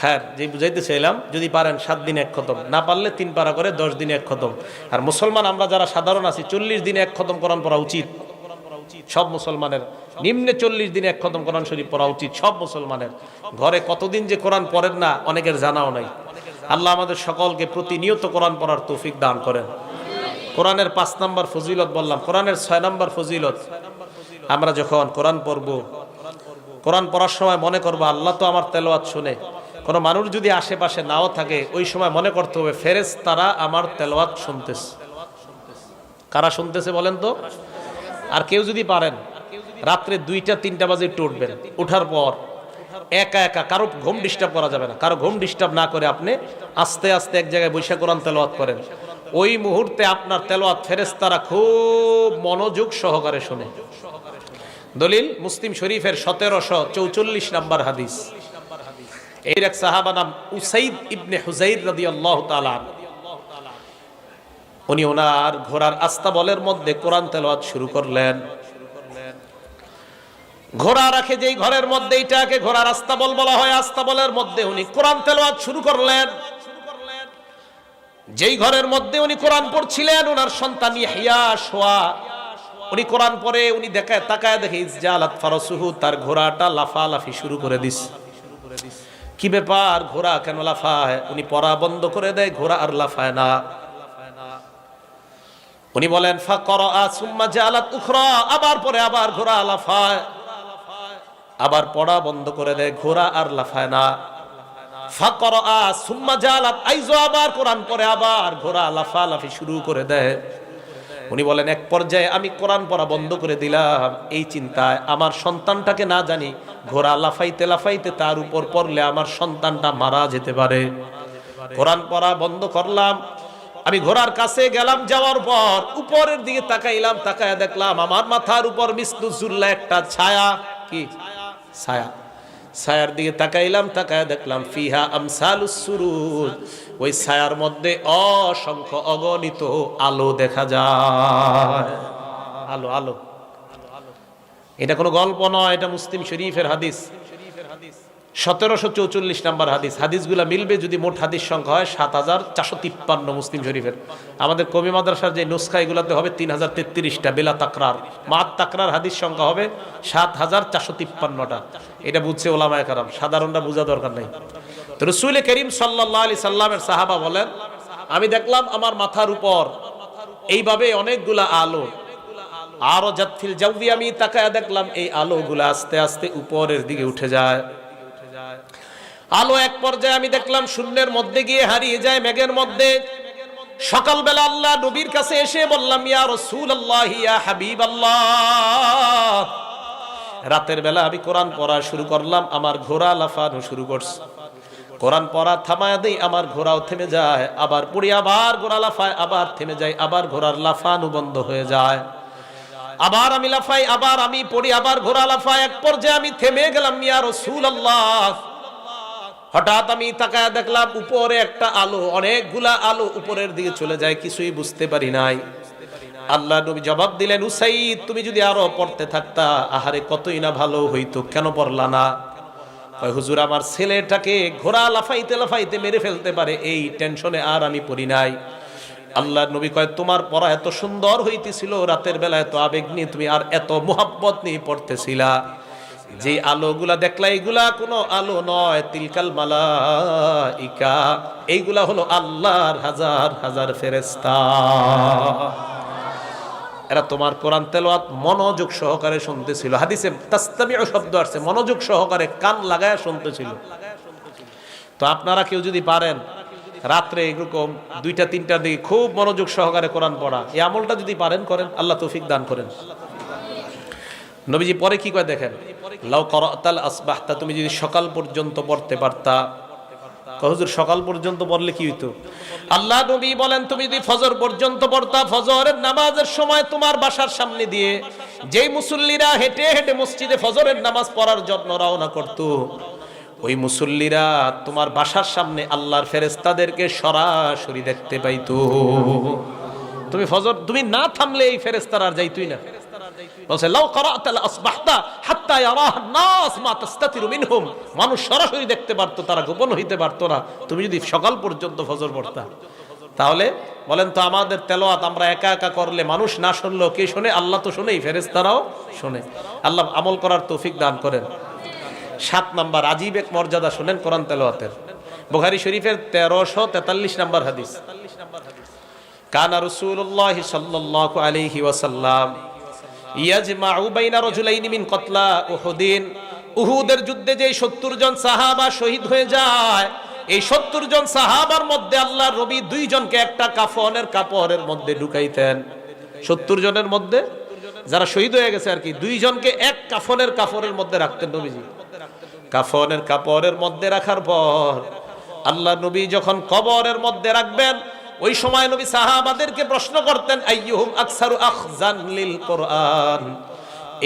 হ্যাঁ, যে বুঝাইতে চাইলাম, যদি পারেন 7 দিনে 1 খতম, না পারলে 3 পারা করে 10 দিনে 1 খতম। আর মুসলমান আমরা যারা সাধারণ আছি, 40 দিনে 1 খতম কোরআন পড়া উচিত সব মুসলমানের। নিম্নে 40 দিনে 1 খতম কোরআন শরীফ পড়া উচিত সব মুসলমানের। ঘরে কতদিন যে কোরআন পড়েন না অনেকের জানাও নাই। আল্লাহ আমাদের সকলকে প্রতিনিয়ত কোরআন পড়ার তৌফিক দান করেন। কোরআনের 5 নাম্বার ফজিলত বললাম, কোরআনের 6 নাম্বার ফজিলত, আমরা যখন কোরআন পড়ব, কোরআন পড়ার সময় মনে করবো আল্লাহ তো আমার তেলাওয়াত শুনে। কোনো মানুষ যদি আশেপাশে নাও থাকে, ওই সময় মনে করতে হবে ফেরেশতারা আমার তেলাওয়াত শুনতেছে। কারা শুনতেছে বলেন তো? আর কেউ যদি পারেন রাত্রে 2টা-3টা বাজে একটু উঠবেন, উঠার পর একা একা, কারো ঘুম ডিস্টার্ব করা যাবে না, কারো ঘুম ডিস্টার্ব না করে আপনি আস্তে আস্তে এক জায়গায় বসে কোরআন তেলাওয়াত করেন। ওই মুহূর্তে আপনার তেলাওয়াত ফেরেশতারা খুব মনোযোগ সহকারে শুনে। দলিল মুসলিম শরীফের 1744 নাম্বার হাদিস। এর এক সাহাবা নাম উসাইদ ইবনে হুজাইর রাদিয়াল্লাহু তাআলা, উনি ওনার ঘোড়ার আস্তাবলের মধ্যে কোরআন তেলাওয়াত শুরু করলেন। ঘোড়া রাখে যেই ঘরের মধ্যে, এটাকে ঘোড়ার আস্তাবল বলা হয়, আস্তাবলের মধ্যে উনি কোরআন তেলাওয়াত শুরু করলেন। যেই ঘরের মধ্যে উনি কোরআন পড়ছিলেন, ওনার সন্তান ইয়াহইয়া শোয়া, উনি কোরআন পড়ে, উনি তাকায় দেখে ইসজালাত ফারাসুহু, তার ঘোড়াটা লাফালাফি শুরু করে দিছে। কি ব্যাপার, ঘোড়া কেন লাফায়? উনি পড়া বন্ধ করে দেয়, ঘোড়া আর লাফায় না। উনি বলেন ফাকরা সুম্মা জালাত উখরা, আবার পরে আবার ঘোড়া লাফায়। আবার পড়া বন্ধ করে দেয়, ঘোরা আর লাফায় না। ফাকরা সুম্মা জালাত আইজো, আবার কোরআন পড়ে আবার ঘোরা লাফালাফি শুরু করে দেয়। উনি বলেন এক পর্যায়ে আমি কোরআন পড়া বন্ধ করে দিলাম এই চিন্তায় আমার সন্তানটাকে না জানি ঘোড়া লাফাইতে লাফাইতে তার উপর পড়লে আমার সন্তানটা মারা যেতে পারে। কোরআন পড়া বন্ধ করলাম, আমি ঘোড়ার কাছে গেলাম, যাওয়ার পর উপরের দিকে তাকাইলাম, তাকায় দেখলাম আমার মাথার উপর মিসলুজুল্লাহ একটা ছায়া, কি ছায়া, ছায়ার দিকে তাকাইলাম, তাকায় দেখলাম ফিহা আমসালুস সুরুজ, ওই ছায়ার মধ্যে অসংখ্য অগণিত আলো দেখা যায়। আলো আলো, এটা কোনো গল্প নয়, এটা মুসলিম শরীফের হাদিস, 1744 নম্বর হাদিস। হাদিসগুলা মিলবে যদি মোট হাদিস সংখ্যা হয় 7453 মুসলিম শরীফের। আমাদের কমি মাদ্রাসার যে নুসখা এগুলাতে হবে 3033টা বেলা তাকরার, মাত তাকরার হাদিস সংখ্যা হবে 7453টা। এটা বুঝছে ওলামায়ে কেরাম, সাধারণরা বোঝা দরকার নাই। তো রাসূল করিম সাল্লাল্লাহু আলাইহি সাল্লামের সাহাবা বলেন আমি দেখলাম আমার মাথার উপর এইভাবে অনেকগুলা আলো, আরো জাতফিল জাওয়ি, আমি তাকায় দেখলাম এই আলোগুলা আস্তে আস্তে উপরের দিকে উঠে যায়। আলো এক পর্যায়ে আমি দেখলাম শূন্যের মধ্যে গিয়ে হারিয়ে যায় মেঘের মধ্যে। সকালবেলা আল্লাহ নবীর কাছে এসে বললাম ইয়া রাসূলুল্লাহ ইয়া হাবিবাল্লাহ। রাতের বেলা আমি কোরআন পড়া শুরু করলাম, আমার ঘোড়া লাফানো শুরু করছে। কোরআন পড়া থামায় দেই, আমার ঘোড়াও থেমে যায়, আবার পড়ি আবার ঘোড়া লাফায়, আবার থেমে যায়, আবার ঘোড়ার লাফানো বন্ধ হয়ে যায়, আবার আমি লাফাই, আবার আমি পড়ি, আবার ঘোড়া লাফায়। এক পর্যায়ে আমি থেমে গেলাম ইয়া রাসূলুল্লাহ। হঠাৎ আমি তাকায় দেখলাম উপরে একটা আলো, অনেকগুলা আলো উপরের দিকে চলে যায়, কিছুই বুঝতে পারি নাই। আল্লাহ নবী জবাব দিলেন উসাইদ তুমি যদি আরো পড়তে থাকতা আহারে কতই না ভালো হইতো, কেন পড়লা না? কয় হুজুর আমার ছেলেটাকে ঘোড়া লাফাইতে লাফাইতে মেরে ফেলতে পারে, এই টেনশনে আর আমি পড়ি নাই। আল্লাহ নবী কয় তোমার পড়া এত সুন্দর হইতেছিল, রাতের বেলা এত আবেগ নিয়ে তুমি আর এত মোহাব্বত নিয়ে পড়তেছিলা, যে আলোগুলা দেখলা এইগুলা কোনো আলো নয়, তিলকাল মালাইকা, এইগুলা হলো আল্লাহর হাজার হাজার ফেরেশতা। এরা তোমার কোরআন তেলাওয়াত মনোযোগ সহকারে শুনতেছিল। হাদিসে তাসতামিউ শব্দ আছে, মনোযোগ সহকারে কান লাগায় শুনতেছিল। তো আপনারা কেউ যদি পারেন রাত্রে এরকম 2টা-3টার দিকে খুব মনোযোগ সহকারে কোরআন পড়া, এই আমলটা যদি পারেন করেন, আল্লাহ তৌফিক দান করেন। নবীজি পরে কি কয় দেখেন, লাউ করাতাল আসবাহতা, তুমি যদি সকাল পর্যন্ত পড়তে পারতা। হুজুর সকাল পর্যন্ত পড়লে কি হইতো? আল্লাহ নবী বলেন তুমি যদি ফজর পর্যন্ত পড়তা, ফজরের নামাজের সময় তোমার বাসার সামনে দিয়ে যেই মুসল্লিরা হেঁটে হেঁটে মসজিদে ফজরের নামাজ পড়ার জন্য রওনা করত, ওই মুসল্লিরা তোমার বাসার সামনে আল্লাহর ফেরেশতাদেরকে সরাসরি দেখতে পাইতো। তুমি ফজর তুমি না থামলে এই ফেরেশতারা আর যাইতোই না। বলছে লাউ করাতাল আসবাহতা হাত্তা ইয়ারাহা নাস মা তাস্তাতিরু মিনহুম, মানুষ সরাসরি দেখতে পারতো, তারা গোপন হইতে পারতো না, তুমি যদি সকাল পর্যন্ত ফজর পড়তা। তাহলে বলেন তো আমাদের তেলাওয়াত আমরা একা একা করলে মানুষ না শুনলেও কে শুনে? আল্লাহ তো শুনেই, ফেরেশতারাও শুনে। আল্লাহ আমল করার তৌফিক দান করেন। 7 নাম্বার আজীব এক মর্যাদা শুনেন কোরআন তেলাওয়াতের। বুখারী শরীফের 1343 নাম্বার হাদিস। কানা রাসূলুল্লাহ সাল্লাল্লাহু আলাইহি ওয়াসাল্লাম ইয়াজমাউ বাইনা রাজুলাইনি মিন কতলা উহুদিন, উহুদের যুদ্ধে যে 70 জন সাহাবা শহীদ হয়ে যায়, এই 70 জন সাহাবার মধ্যে আল্লাহর নবী 2 জনকে একটা কাফনের কাপড়ের মধ্যে ঢুকাইতেন। 70 জনের মধ্যে যারা শহীদ হয়ে গেছে আর কি, 2 জনকে এক কাফনের কাপড়ের মধ্যে রাখতেন নবীজি। কাফনের কাপড়ের মধ্যে রাখার পর আল্লাহ নবী যখন কবরের মধ্যে রাখবেন, ওই সময় নবী সাহাবাদেরকে প্রশ্ন করতেন আইয়ুহুম আকসারু আখজান লিল কোরআন,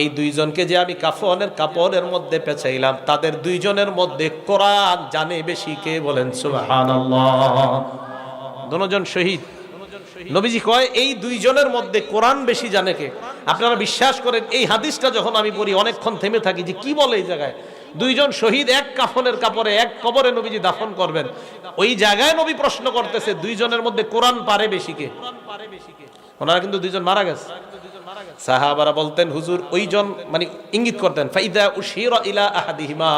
এই 2 জনকে যে আমি কাফনের কাপড়ের মধ্যে পেঁচাইলাম, তাদের 2 জনের মধ্যে কোরআন জানে বেশি কে? বলেন সুবহানাল্লাহ। দুজন শহীদ, নবীজি কয় এই 2 জনের মধ্যে কোরআন বেশি জানে কে? আপনারা বিশ্বাস করেন এই হাদিসটা যখন আমি পড়ি অনেকক্ষণ থেমে থাকি যে কি বলে এই জায়গায়। 2 জন শহীদ এক কাফনের কাপড়ে এক কবরে নবীজি দাফন করবেন, ওই জায়গায় নবী প্রশ্ন করতেছে 2 জনের মধ্যে কোরআন পারে বেশি কে? ওনারা কিন্তু 2 জন মারা গেছে। সাহাবারা বলতেন হুজুর ওই জন, মানে ইঙ্গিত করতেন ফাইদা উশিরা ইলা আহাদিহিমা,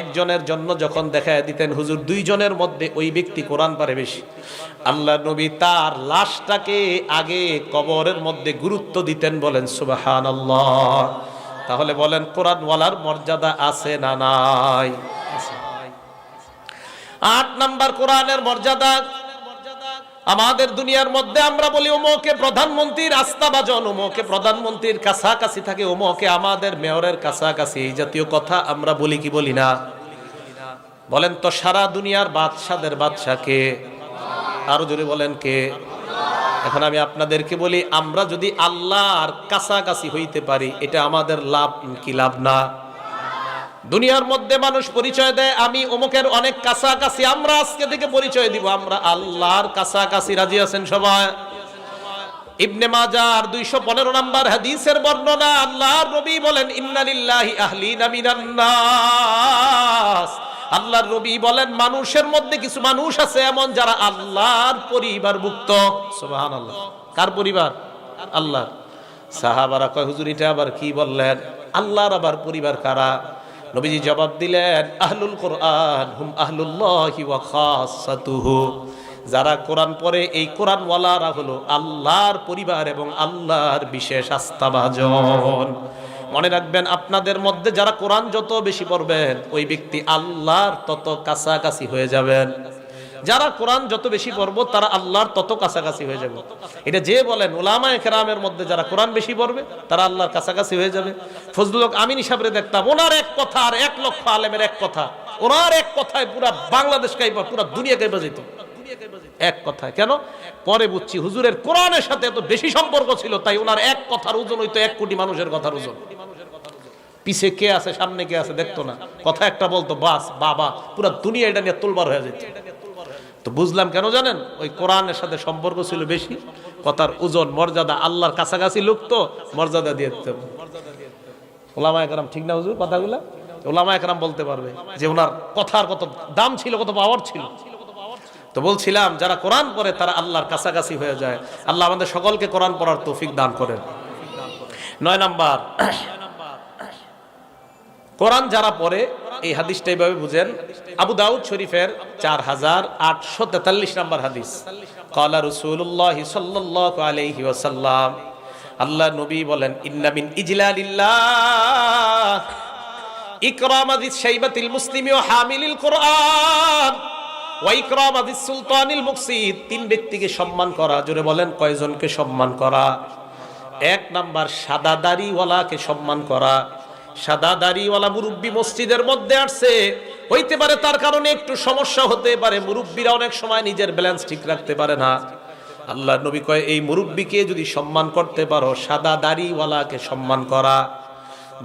একজনের জন্য যখন দেখায় দিতেন হুজুর 2 জনের মধ্যে ওই ব্যক্তি কোরআন পারে বেশি, আল্লাহ নবী তার লাশটাকে আগে কবরের মধ্যে গুরুত্ব দিতেন। বলেন সুবহানাল্লাহ। তাহলে বলেন কোরআনওয়ালার মর্যাদা আছে না নাই? 8 নাম্বার কোরআনের মর্যাদা। আমাদের দুনিয়ার মধ্যে আমরা বলি ওমকে প্রধানমন্ত্রীর আস্থাভাজন, ওমকে প্রধানমন্ত্রীর কাছাকাছি থাকে, ওমকে আমাদের মেয়রের কাছাকাছি, এই জাতীয় কথা আমরা বলি কি বলি না? বলেন তো সারা দুনিয়ার বাদশাদের বাদশা কে? আরো জোরে বলেন কে? এখন আমি আপনাদেরকে বলি, আমরা যদি আল্লাহর কাছাকাছি হইতে পারি এটা আমাদের লাভ কি লাভ না? দুনিয়ার মধ্যে মানুষ পরিচয় দেয় আমি অমুকের অনেক কাছাকাছি, আমরা আজকে থেকে পরিচয় দিব আমরা আল্লাহর কাছাকাছি। রাজি আছেন সবাই? ইবনে মাজার 215 নম্বর হাদিসের বর্ণনা, আল্লাহর নবী বলেন ইন্না লিল্লাহি আহলিনা মিনান নাস। আল্লাহর নবী বলেন মানুষের মধ্যে কিছু মানুষ আছে এমন যারা আল্লাহর পরিবারভুক্ত। সুবহানাল্লাহ। কার পরিবার? আল্লাহ। সাহাবারা কয় হুজুর এটা আবার কি বললেন? আল্লাহর আবার পরিবার কারা? নবীজি জবাব দিলেন আহলুল কোরআন হুম আহলুল্লাহি ওয়া খাসাতুহু। যারা কোরআন পড়ে এই কোরআনওয়ালারা হলো আল্লাহর পরিবার এবং আল্লাহর বিশেষ আস্থাভাজন। মনে রাখবেন আপনাদের মধ্যে যারা কোরআন যত বেশি পড়বেন ওই ব্যক্তি আল্লাহর তত কাছাকাছি হয়ে যাবেন। যারা কোরআন যত বেশি পড়বো তারা আল্লাহর তত কাছাকাছি হয়ে যাবে। এটা যে বলেন উলামায়ে কেরামের মধ্যে যারা কোরআন বেশি পড়বে তারা আল্লাহর কাছাকাছি হয়ে যাবে। ফজলুল হক আমিন হিসাবে দেখতাম ওনার এক কথা আর 1 লক্ষ আলেমের এক কথা, ওনার এক কথায় পুরা বাংলাদেশ কাইবা পুরা দুনিয়া কাইবা যেত এক কথায়। কেন? পরে বুঝছি হুজুরের কোরআনের সাথে এত বেশি সম্পর্ক ছিল তাই ওনার এক কথার ওজন হইতো 1 কোটি মানুষের কথার ওজন। পিছে কে আছে সামনে কে আছে দেখতো না, কথা একটা বলতো বাস বাবা পুরা দুনিয়া এটা নিয়ে তোলবার হয়ে যেত। তো বুঝলাম কেন জানেন? ওই কোরআনের সাথে সম্পর্ক ছিল বেশি, কথার ওজন মর্যাদা, আল্লাহর কাছাকাছি লোক তো মর্যাদা দিয়ে দিতে। ওলামায়ে কেরাম ঠিক না হুজুর কথাগুলা? ওলামায়ে কেরাম বলতে পারবে যে ওনার কথার কত দাম ছিল, কত পাওয়ার ছিল। তো বলছিলাম যারা কোরআন পড়ে তারা আল্লাহর কাছাকাছি হয়ে যায়। আল্লাহ আমাদের সকলকে কোরআন পড়ার তৌফিক দান করেন। 9 নাম্বার, কোরআন যারা পড়ে এই হাদিসটা এইভাবে বুঝেন। আবু দাউদ শরীফের 4843 নম্বর হাদিস, ক্বালা রাসূলুল্লাহি সাল্লাল্লাহু আলাইহি ওয়াসাল্লাম, আল্লাহ নবী বলেন ইন্না মিন ইজলালিল্লাহ ইকরামাদিস শাইবাতিল মুসলিমি ওয়া হামিলিল কোরআন ওয়া ইকরামাদিস সুলতানিল মুকসিদ। 3 ব্যক্তিকে সম্মান করা। জোরে বলেন কয়জনকে সম্মান করা? 1 নাম্বার সাদা দাড়িওয়ালাকে সম্মান করা। সাদা দাড়িওয়ালা মুরব্বী মসজিদের মধ্যে আসছে, হইতে পারে তার কারণে একটু সমস্যা হতে পারে, মুরব্বীরা অনেক সময় নিজের ব্যালেন্স ঠিক রাখতে পারে না। আল্লাহ নবী কয় এই মুরব্বীকে যদি সম্মান করতে পারো সাদা দাড়িওয়ালাকে সম্মান করা।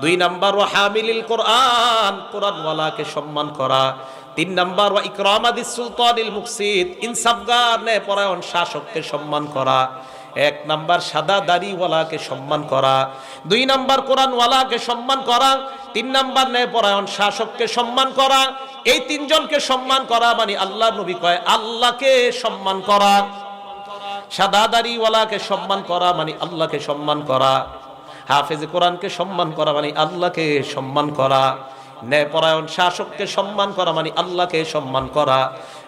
2 নাম্বার ওয়া হামিলিল কোরআন, কোরআনওয়ালাকে সম্মান করা। 3 নাম্বার ওয়া ইকরামাদিস সুলতানিল মুকসিদ, ইনসাফগার ন্যায়পরায়ণ শাসককে সম্মান করা। 1 নাম্বার সাদা দাড়িওয়ালাকে সম্মান করা, 2 নাম্বার কোরআনওয়ালাকে সম্মান করা, 3 নাম্বার ন্যায়পরায়ণ শাসককে সম্মান করা। এই 3 জনকে সম্মান করা মানে আল্লাহ নবী কয় আল্লাহকে সম্মান করা। সাদা দাড়িওয়ালাকে সম্মান করা মানে আল্লাহকে সম্মান করা। হাফেজে কোরআনকে সম্মান করা মানে আল্লাহকে সম্মান করা। ন্যায়পরায়ণ শাসককে সম্মান করা মানে আল্লাহকে সম্মান করা।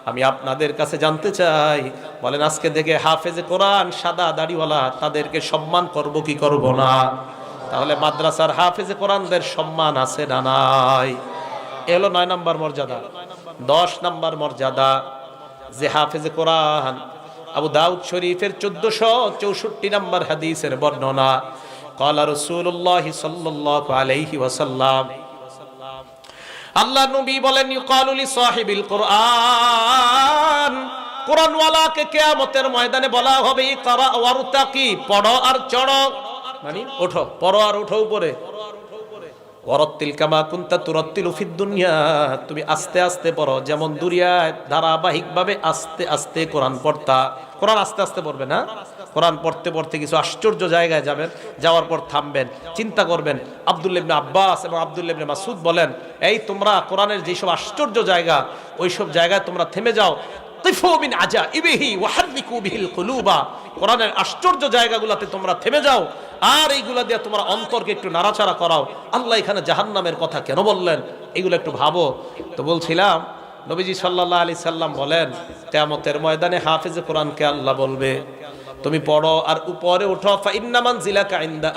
আমি আপনাদের কাছে জানতে চাই, বলেন আজকে থেকে হাফেজে কোরআন সাদা দাড়িওয়ালা তাদেরকে সম্মান করব কি করব না? তাহলে মাদ্রাসার হাফেজে কোরআনদের সম্মান আছে না নাই? এলো 9 নাম্বার মর্যাদা। 10 নাম্বার মর্যাদা যে হাফেজে কোরআন, আবু দাউদ শরীফের 1464 নাম্বার হাদিসের বর্ণনা, ক্বালা রাসূলুল্লাহি সাল্লাল্লাহু আলাইহি ওয়াসাল্লাম, আল্লাহ নবী বলেন ইউকালু লি সাহিবিল কোরআন, কোরআনওয়ালাকে কিয়ামতের ময়দানে বলা হবে ইকরা ওয়ারতাকি, পড়ো আর চড়ো, মানে ওঠো, পড়ো আর ওঠো উপরে। ওয়ারাত্তিল কামা কুনতা তুরাত্তিলু ফিদ দুনিয়া, তুমি আস্তে আস্তে পড়ো যেমন দুনিয়ায় ধারাবাহিকভাবে আস্তে আস্তে কোরআন পড়তা। কোরআন আস্তে আস্তে পড়বে না, কোরআন পড়তে পড়তে কিছু আশ্চর্য জায়গায় যাবেন, যাওয়ার পর থামবেন, চিন্তা করবেন। আব্দুল্লাহ ইবনে আব্বাস এবং আব্দুল্লাহ ইবনে মাসউদ বলেন এই তোমরা কোরআনের যেসব আশ্চর্য জায়গা ওইসব জায়গায় তোমরা থেমে যাও। তিফু মিন আজাইবিহি ওয়া হাররিকু বিহিল কুলুবা, কোরআনের আশ্চর্য জায়গাগুলোতে তোমরা থেমে যাও আর এইগুলা দিয়ে তোমরা অন্তরকে একটু নাড়াচাড়া করাও। আল্লাহ এখানে জাহান্নামের কথা কেন বললেন এগুলো একটু ভাবো। তো বলছিলাম নবীজি সাল্লাল্লাহু আলাইহি সাল্লাম বলেন কিয়ামতের ময়দানে হাফেজে কোরআনকে আল্লাহ বলবে তুমি পড়ো আর উপরে উঠো। ফাইন্না মানজিলাকা ইনদা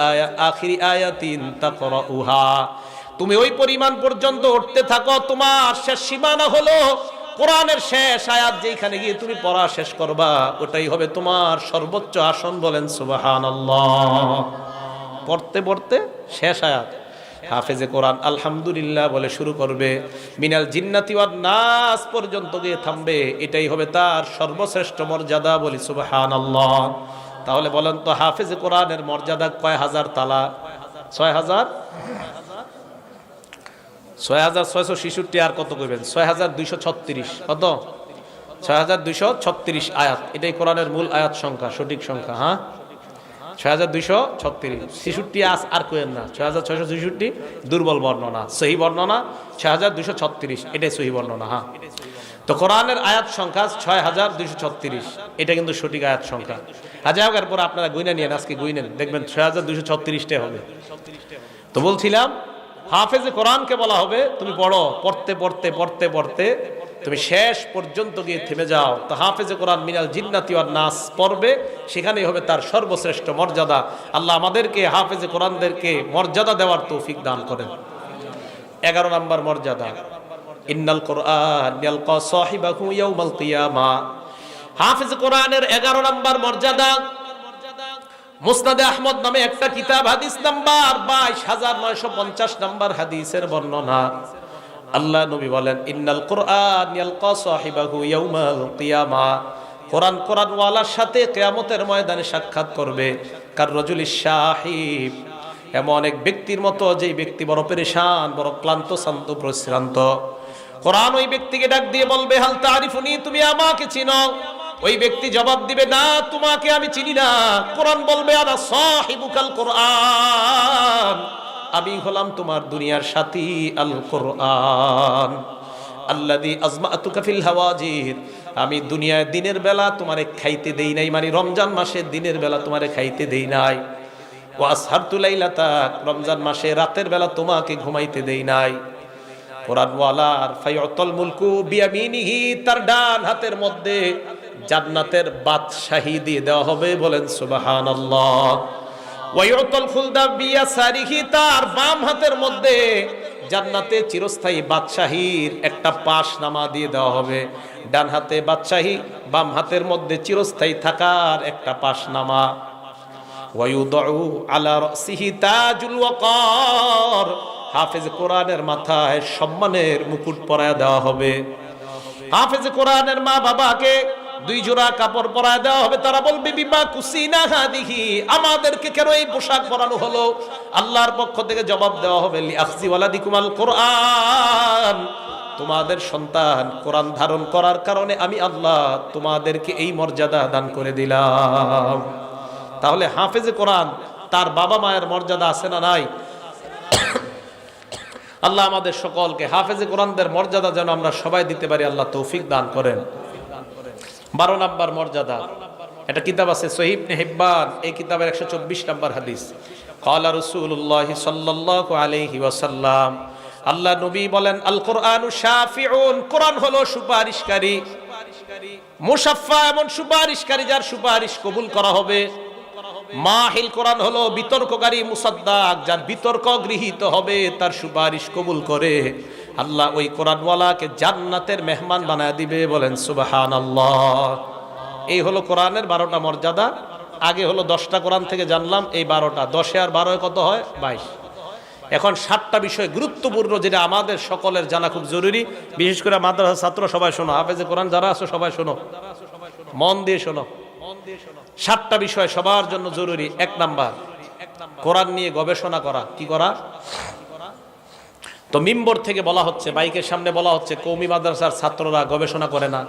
আখিরি আয়াতিন তাকরাউহা, তুমি ওই পরিমাণ পর্যন্ত উঠতে থাকো, তোমার শেষ সীমানা হলো কোরআনের শেষ আয়াত, যেখানে গিয়ে তুমি পড়া শেষ করবা ওটাই হবে তোমার সর্বোচ্চ আসন। বলেন সুবহানাল্লাহ। পড়তে পড়তে শেষ আয়াত হাফেজে কোরআন আলহামদুলিল্লাহ বলে শুরু করবে, মিনাল জিন্নাতি ওয়ান নাস পর্যন্ত গিয়ে থামবে, এটাই হবে তার সর্বশ্রেষ্ঠ মর্যাদা। বলি সুবহানাল্লাহ। তাহলে বলেন তো হাফেজে কোরআনের মর্যাদা কয় হাজার তালা? ৬,৬66 আর কত কইবেন? ৬,২৩৬। কত? ৬,২৩৬ আয়াত। এটাই কোরআনের মূল আয়াত সংখ্যা, সঠিক সংখ্যা। হ্যাঁ, ৬,২৩৬। ৬৬ আর কোয়েন না, ৬,৬৬৬ দুর্বল বর্ণনা, সহি বর্ণনা ৬,২৩৬, এটাই সহি বর্ণনা। হ্যাঁ, তো কোরআনের আয়াত সংখ্যা ৬,২৩৬, এটা কিন্তু সঠিক আয়াত সংখ্যা। হাজার এরপর আপনারা গুইনা নিয়ে আজকে গুইনেন, দেখবেন ৬,২৩৬টাই হবে। তো বলছিলাম হাফেজে কোরআনকে বলা হবে তুমি পড়ো, পড়তে পড়তে পড়তে পড়তে তুমি শেষ পর্যন্ত গিয়ে থেমে যাও। তো হাফেজে কোরআন মিনাল জিন্নাতি ওয়ান নাস পড়বে, সেখানেই হবে তার সর্বশ্রেষ্ঠ মর্যাদা। আল্লাহ আমাদেরকে হাফেজে কোরআনদেরকে মর্যাদা দেওয়ার তৌফিক দান করেন। 11 নম্বর মর্যাদা, ইন্নাল কোরআন ইয়ালকা সাহিবাহু ইয়াউমাল কিয়ামা। হাফেজে কোরআনের 11 নম্বর মর্যাদা, মুসনাদে আহমদ নামে একটা কিতাব, হাদিস নাম্বার 22,950 নম্বর হাদিসের বর্ণনা। আল্লাহ নবী বলেন, ইন্নাল কোরআন ইয়ালকা সাহিবাহু ইয়াউমাল কিয়ামা, কোরআন কোরআনওয়ালার সাথে কিয়ামতের ময়দানে সাক্ষাৎ করবে কার রাজুলিশ শাহিব, এমন এক ব্যক্তির মতো যেই ব্যক্তি বড় পেরেশান, বড় ক্লান্ত শান্ত প্রশ্রান্ত। কোরআন ওই ব্যক্তিকে ডাক দিয়ে বলবে, হাল তারিফুনি, তুমি আমাকে চিনো? ওই ব্যক্তি জবাব দিবে, না তোমাকে আমি চিনি না। কোরআন বলবে, আনা সাহিবুকাল কোরআন, আমি হলাম তোমার দুনিয়ার সাথী আল কোরআন। আল্লাযী আজমাতুকা ফিল হাওয়াজির, আমি দুনিয়ায় দিনের বেলা তোমারে খাইতে দেই নাই, মানে রমজান মাসে দিনের বেলা তোমারে খাইতে দেই নাই। ওয়া আসহারতু লাইলাতাক, রমজান মাসে রাতের বেলা তোমাকে ঘুমাইতে দেই নাই। কোরআনওয়ালার ফায়ুতল মুলকু বিয়ামিনিহি, তার ডান হাতের মধ্যে জান্নাতের বাদশাহী দিয়ে দেওয়া হবে। বলেন সুবহানাল্লাহ। ওয়ায়ুতল খুলদা বিয়াসারিহি, তার বাম হাতের মধ্যে জান্নাতে চিরস্থায়ী বাদশাহীর একটা পাশনামা দিয়ে দেওয়া হবে। ডান হাতে বাদশাহী, বাম হাতের মধ্যে চিরস্থায়ী থাকার একটা পাশনামা। ওয়ায়ুদউ আলা রাসিহি তাজুল ওয়াকার, হাফেজ কোরআনের মাথায় সম্মানের মুকুট পরায় দেওয়া হবে। হাফেজ কোরআনের মা বাবাকে 2 জোড়া কাপড় পরায় দেওয়া হবে। তারা বলবে, বিমা কুসিনা হাদিহি, আমাদেরকে কেন এই পোশাক পরানো হলো? আল্লাহর পক্ষ থেকে জবাব দেওয়া হবে, লি আখজি ওয়ালাদিকুমাল কোরআন, তোমাদের সন্তান কোরআন ধারণ করার কারণে আমি আল্লাহ তোমাদেরকে এই মর্যাদা দান করে দিলাম। তাহলে হাফেজে কোরআন তার বাবা মায়ের মর্যাদা আছে না নাই? আল্লাহ আমাদের সকলকে হাফেজে কোরআনদের মর্যাদা যেন আমরা সবাই দিতে পারি, আল্লাহ তৌফিক দান করেন। 12 নম্বর মর্যাদা, একটা কিতাব আছে সহিহ ইবনে হিব্বান, এই কিতাবের 124 নম্বর হাদিস। ক্বালা রাসূলুল্লাহ সাল্লাল্লাহু আলাইহি ওয়াসাল্লাম, আল্লাহ নবী বলেন, আল কোরআনু শাফিউন, কোরআন হলো সুপারিশকারী। মুশাফফা, এমন সুপারিশকারী যার সুপারিশ কবুল করা হবে। মাহিল, কোরআন হলো বিতর্ককারী। মুসাদ্দাক, যার বিতর্ক গৃহীত হবে, তার সুপারিশ কবুল করে আল্লাহ ওই কোরআনওয়ালাকে জান্নাতের মেহমান বানায় দিবে। বলেন সুবহানাল্লাহ। এই হলো কোরআনের 12টা মর্যাদা। আগে হলো 10টা কোরআন থেকে জানলাম, এই 12টা, 10 আর 12 কত হয়? 22। এখন 7টা বিষয় গুরুত্বপূর্ণ, যেটা আমাদের সকলের জানা খুব জরুরি। বিশেষ করে মাদ্রাসা ছাত্র সবাই শোনো, হাফেজে কোরআন যারা আছো সবাই শোনো, মন দিয়ে শোনো। 7টা বিষয় সবার জন্য জরুরি। 1 নাম্বার, কোরআন নিয়ে গবেষণা করা। কি করা? তো মিম্বর থেকে বলা হচ্ছে, বাইকের সামনে বলা হচ্ছে, কওমি মাদ্রাসার ছাত্ররা গবেষণা করে না।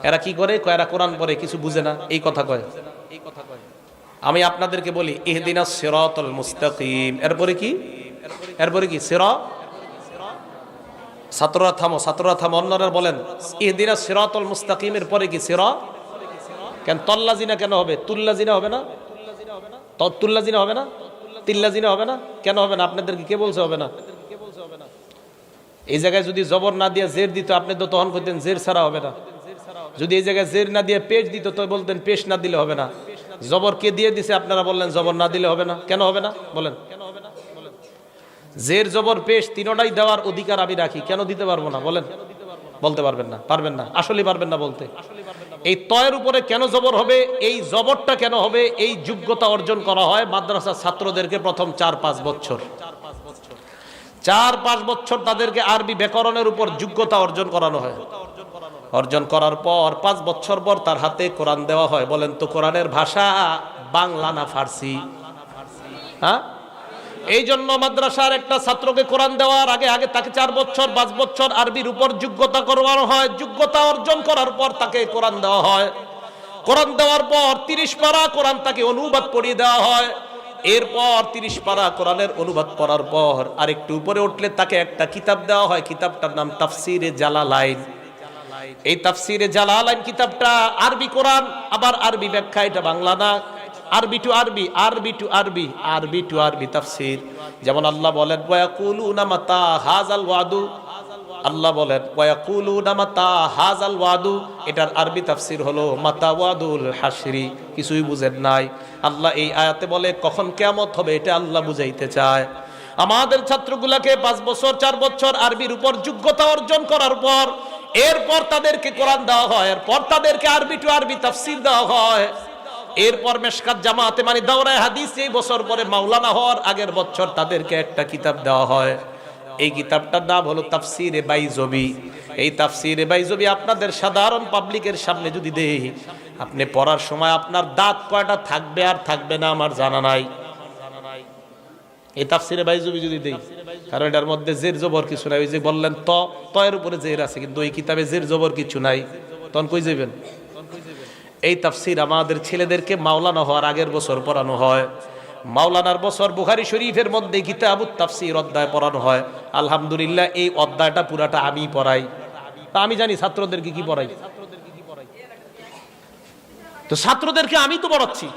এরা কি করে? এরা কোরআন পড়ে, কিছু বুঝে না, এই কথা কয়। আমি আপনাদেরকে বলি, ইহদিনাস সিরাতাল মুস্তাকিম, এরপরে কি? এরপরে কি? সিরাত। ছাত্ররা থামো, ছাত্ররা থামো, অন্যরা বলেন ইহদিনাস সিরাতাল মুস্তাকিমের পরে কি? সিরাত। কেন তল্লাজিনা কেন হবে? তুল্লাজিনা হবে না? তুল্লাজিনা হবে না? তিল্লাজিনা হবে না? কেন হবে না? আপনাদেরকে কে বলছে হবে না? এই জায়গায় যদি জবর না দিয়ে জের দিত, আপনি তো তখন বলতেন জের ছাড়া হবে না। যদি এই জায়গায় জের না দিয়ে পেশ দিত, তো বলতেন পেশ না দিলে হবে না। জবর কে দিয়ে দিছে আপনারা বললেন জবর না দিলে হবে না, কেন হবে না বলেন? জের জবর পেশ তিনটাই দেওয়ার অধিকার আমি রাখি, কেন দিতে পারবো না বলেন? বলতে পারবেন না, পারবেন না, আসলে পারবেন না বলতে। এই তয়ের উপরে কেন জবর হবে, এই জবরটা কেন হবে, এই যোগ্যতা অর্জন করা হয় মাদ্রাসার ছাত্রদেরকে প্রথম 4-5 বছর। 4-5 বছর তাদেরকে আরবি ব্যাকরণের উপর যোগ্যতা অর্জন করানো হয়। অর্জন করার পর 5 বছর পর তার হাতে কোরআন দেওয়া হয়। বলেন তো কোরআনের ভাষা বাংলা না ফার্সি? হ্যাঁ, এই জন্য মাদ্রাসার একটা ছাত্রকে কোরআন দেওয়ার আগে আগে তাকে 4 বছর 5 বছর আরবির উপর যোগ্যতা করবানো হয়। যোগ্যতা অর্জন করার পর তাকে কোরআন দেওয়া হয়। কোরআন দেওয়ার পর 30 পারা কোরআন তাকে অনুবাদ পড়িয়ে দেওয়া হয়। এরপর 30 পারা কোরআনের অনুবাদ পড়ার পর আরেকটু উপরে উঠলে তাকে একটা কিতাব দেওয়া হয়। কিতাবটার নাম তাফসিরে জালালাইন। এই তাফসিরে জালালাইন কিতাবটা আরবি কোরআন, আবার আরবি ব্যাখ্যা, এটা বাংলা না, আরবি টু আরবি, আরবি টু আরবি, আরবি টু আরবি তাফসীর। যেমন আল্লাহ বলেন ওয়ায়াকুলুনা মাতা হাযাল ওয়াদু, আল্লাহ বলেন ওয়ায়াকুলুনা মাতা হাযাল ওয়াদু, এটার আরবি তাফসীর হলো মাতা ওয়াদুল হাসরি। কিছুই বুঝেন নাই। আল্লাহ এই আয়াতে বলে কখন কিয়ামত হবে, এটা আল্লাহ বুঝাইতে চায়। আমাদের ছাত্রগুলাকে 5 বছর 4 বছর আরবির উপর যোগ্যতা অর্জন করার পর এরপর তাদেরকে কোরআন দেওয়া হয়, এরপর তাদেরকে আরবি টু আরবি তাফসীর দেওয়া হয়। এরপর মেশকাত জামাতে মানে দাওরায়ে হাদিস, এই বছর পরে মাওলানা হওয়ার আগের বছর তাদেরকে একটা কিতাব দেওয়া হয়। এই কিতাবটার নাম হলো তাফসিরে বাইজবি। এই তাফসিরে বাইজবি আপনাদের সাধারণ পাবলিকের সামনে যদি দেই, আপনি পড়ার সময় আপনার দাঁত কয়টা থাকবে আর থাকবে না আমার জানা নাই। এই তাফসিরে বাইজবি যদি দেই, কারণ এটার মধ্যে জের জবর কিছু নাই। ওই যে বললেন তয়ের উপরে জের আছে, কিন্তু এই কিতাবে জের জবর কিছু নাই, তখন কই যাবেন? এই তাফসির আমাদের ছেলেদেরকে মাওলানা হওয়ার আগের বছর পড়ানো হয়। মাওলানার বছর বুখারী শরীফের মধ্যে কিতাবুত তাফসীর অধ্যায় পড়ানো হয়। আলহামদুলিল্লাহ এই অধ্যায়টা পুরাটা আমি পড়াই। তা আমি জানি ছাত্রদেরকে কি পড়াই, তো ছাত্রদেরকে আমি তো পড়াচ্ছি।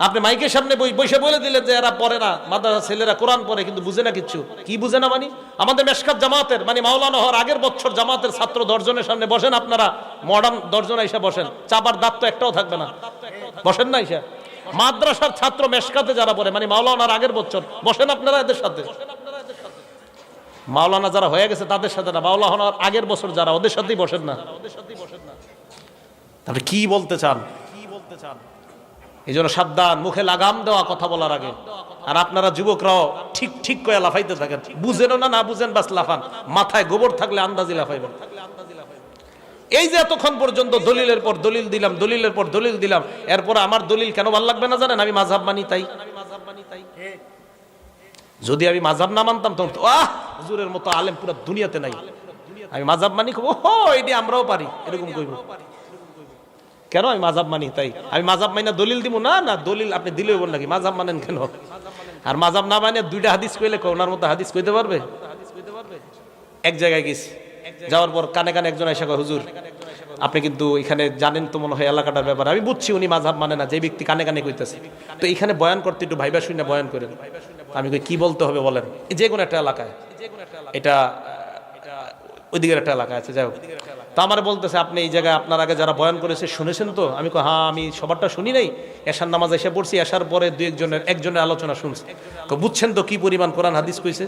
আপনি মাইকের সামনে বসে বলে দিলেন যে এরা পড়ে না, মাদ্রাসা ছেলেরা কোরআন পড়ে কিন্তু বুঝে না কিচ্ছু। কি বুঝে না মানে? আমাদের মেশকাত জামাতের মানে মাওলানা হওয়ার আগের বছর জামাতের ছাত্র 10 জনের সামনে বসেন, আপনারা মডার্ন 10 জন এসে বসেন, চাপার দাঁত তো একটাও থাকবে না, বসেন না এসে। মাদ্রাসার ছাত্র মেশকাতে যারা পড়ে মানে মাওলানার আগের বছর বসেন আপনারা এদের সাথে। মাওলানা যারা হয়ে গেছে তাদের সাথে না, মাওলানার আগের বছর যারা, ওদের সাথেই বসেন না। তাহলে কি বলতে চান? এই জন্য সাবধান, মুখে লাগাম দেওয়া কথা বলার আগে। আর আপনারা যুবকরাও ঠিক ঠিক করে লাফাইতে থাকেন, বুঝেনও না, না বুঝেন বাস লাফান। মাথায় গোবর থাকলে আন্দাজি লাফাইবেন। এই যে এতক্ষণ পর্যন্ত দলিলের পর দলিল দিলাম, দলিলের পর দলিল দিলাম, এরপর আমার দলিল কেন ভালো লাগবে না জানেন? আমি মাযহাব মানি তাই। যদি আমি মাযহাব না মানতাম তখন তো হুজুরের মতো আলেম পুরো দুনিয়াতে নাই। আমি মাযহাব মানি, ও এটি আমরাও পারি, এরকম কইব কেন? আমি মাযহাব মানি তাই। আমি মাযহাব মানি না দলিল দিব না, না দলিল আপনি দিলে হইব নাকি? মাযহাব মানেন কেন? আর মাযহাব না মানে 2টা হাদিস কইলে ওনার মতো হাদিস কইতে পারবে? এক জায়গায় গেছি, যাওয়ার পর কানে কানে একজন এসে কয় হুজুর আপনি কিন্তু এখানে জানেন তো মনে হয় এলাকাটার ব্যাপারে। আমি বুঝছি উনি মাযহাব মানে না, যে ব্যক্তি কানে কানে কইতেছে, তো এখানে বয়ান করতে একটু ভাইবা শুনে বয়ান করেন। আমি কই কি বলতে হবে বলেন? যে কোনো একটা এলাকায়, এটা ওইদিকের একটা এলাকা আছে, যাই হোক। তো আমার বলতেছে আপনি এই জায়গায় আপনার আগে যারা বয়ান করেছে শুনেছেন তো? আমি কই হ্যাঁ, আমি সবারটা শুনি নাই, এশার নামাজ এসে পড়ছি, এশার পরে একজনের আলোচনা শুনছি। বুঝছেন তো কি পরিমাণ কোরআন হাদিস কইছে?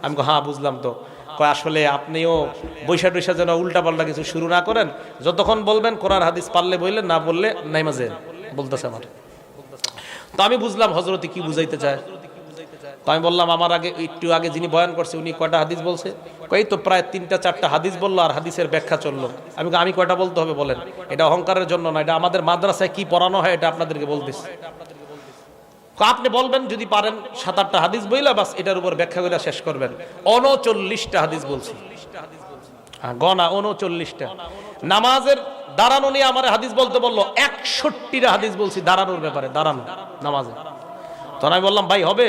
আমি কই হ্যাঁ বুঝলাম। তো কয় আসলে আপনিও বৈশা টৈশা যেন উল্টা পাল্টা কিছু শুরু না করেন, যতক্ষণ বলবেন কোরআন হাদিস পারলে বললেন, না বললে নাই মাঝে বলতেছে আমার। তো আমি বুঝলাম হযরতে কি বুঝাইতে চায়। তো আমি বললাম আমার আগে একটু আগে যিনি বয়ান করছে উনি কয়টা হাদিস বলছে? কই তো প্রায় 3টা-4টা হাদিস বললো আর হাদিসের ব্যাখ্যা চললো। আমি কয়টা বলতে হবে বলেন? এটা অহংকারের জন্য না, এটা আমাদের মাদ্রাসায় কি পড়ানো হয় এটা আপনাদেরকে বলতেছি। আপনি বলবেন যদি পারেন 7-8টা হাদিস বইলা বাস এটার উপর ব্যাখ্যা করে শেষ করবেন। 39টা হাদিস বলছি, গনা 39টা। নামাজের দাঁড়ানো নিয়ে আমার হাদিস বলতে বললো, 61টা হাদিস বলছি দাঁড়ানোর ব্যাপারে, দাঁড়ানো নামাজে। তখন আমি বললাম ভাই হবে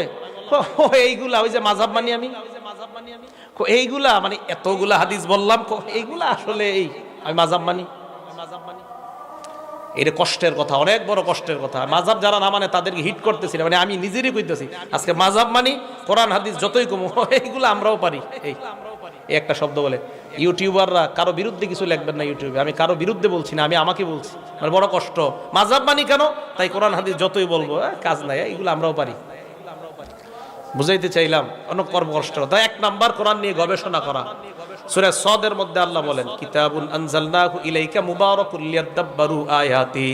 এইগুলা, ওই যে মাযহাব মানি আমি, এইগুলা মানে এতগুলা হাদিস বললাম, এইগুলা আসলে এই আমি মাযহাব মানি। এটা কষ্টের কথা, অনেক বড় কষ্টের কথা। মাযহাব যারা না মানে তাদেরকে হিট করতেছি না, মানে আমি নিজেরই কইতেছি আজকে মাযহাব মানি, কোরআন হাদিস যতই কম এইগুলো আমরাও পারি। এই একটা শব্দ বলে ইউটিউবাররা কারো বিরুদ্ধে কিছু লিখবেন না ইউটিউবে, আমি কারো বিরুদ্ধে বলছি না, আমি আমাকে বলছি, মানে বড় কষ্ট। মাযহাব মানি কেন, তাই কোরআন হাদিস যতই বলবো কাজ নাই, এইগুলো আমরাও পারি। বুঝাইতে চাইলাম অনেক বড় কষ্ট। তাই এক নাম্বার কোরআন নিয়ে গবেষণা করা। সূরা সদের মধ্যে আল্লাহ বলেন কিতাবুন আনজালনাহু ইলাইকা মুবারাকুল লিয়াদাব্বারু আয়াতি,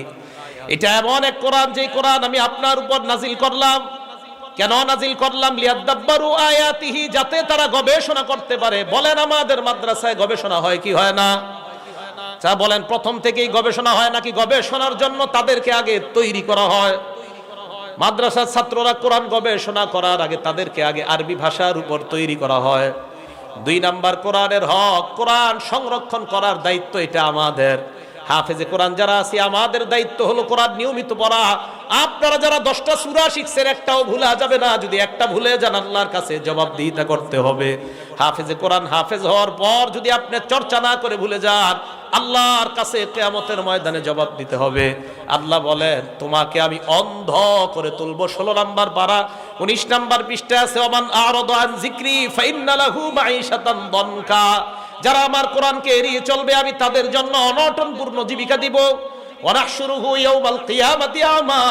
এটা এমন এক কোরআন যে কোরআন আমি আপনার উপর নাজিল করলাম। কেন নাজিল করলাম? লিয়াদাব্বারু আয়াতিহি, যাতে তারা গবেষণা করতে পারে। বলেন আমাদের মাদ্রাসায় গবেষণা হয় কি হয় না? যা বলেন প্রথম থেকেই গবেষণা হয় নাকি গবেষণার জন্য তাদেরকে আগে তৈরি করা হয়? মাদ্রাসার ছাত্ররা কোরআন গবেষণা করার আগে তাদেরকে আগে আরবি ভাষার উপর তৈরি করা হয়। 2 নাম্বার কোরআনের হক, কোরআন সংরক্ষণ করার দায়িত্ব এটা আমাদের। হাফেজে কোরআন যারা আছি আমাদের দায়িত্ব হলো কোরআন নিয়মিত পড়া। আপনারা যারা 10টা সূরা শিখছেন একটাও ভুলা যাবে না, যদি একটা ভুলে যান আল্লাহর কাছে জবাবদিহিতা করতে হবে। হাফেজে কোরআন হাফেজ হওয়ার পর যদি আপনি চর্চা না করে ভুলে যান আল্লাহর কাছে কিয়ামতের ময়দানে জবাব দিতে হবে। আল্লাহ বলেন তোমাকে আমি অন্ধ করে তুলবো। 16 নাম্বার পারা 19 নাম্বার পৃষ্ঠা আছে ওমান আরাদা আন যিকরি ফাইন্না লাহু মাঈশাতান দনকা, যারা আমার কোরআনকে এড়িয়ে চলবে আমি তাদের জন্য অনটনপূর্ণ জীবিকা দিব। ওয়া নাহশুরুহু ইয়াওমাল কিয়ামাতি আমা,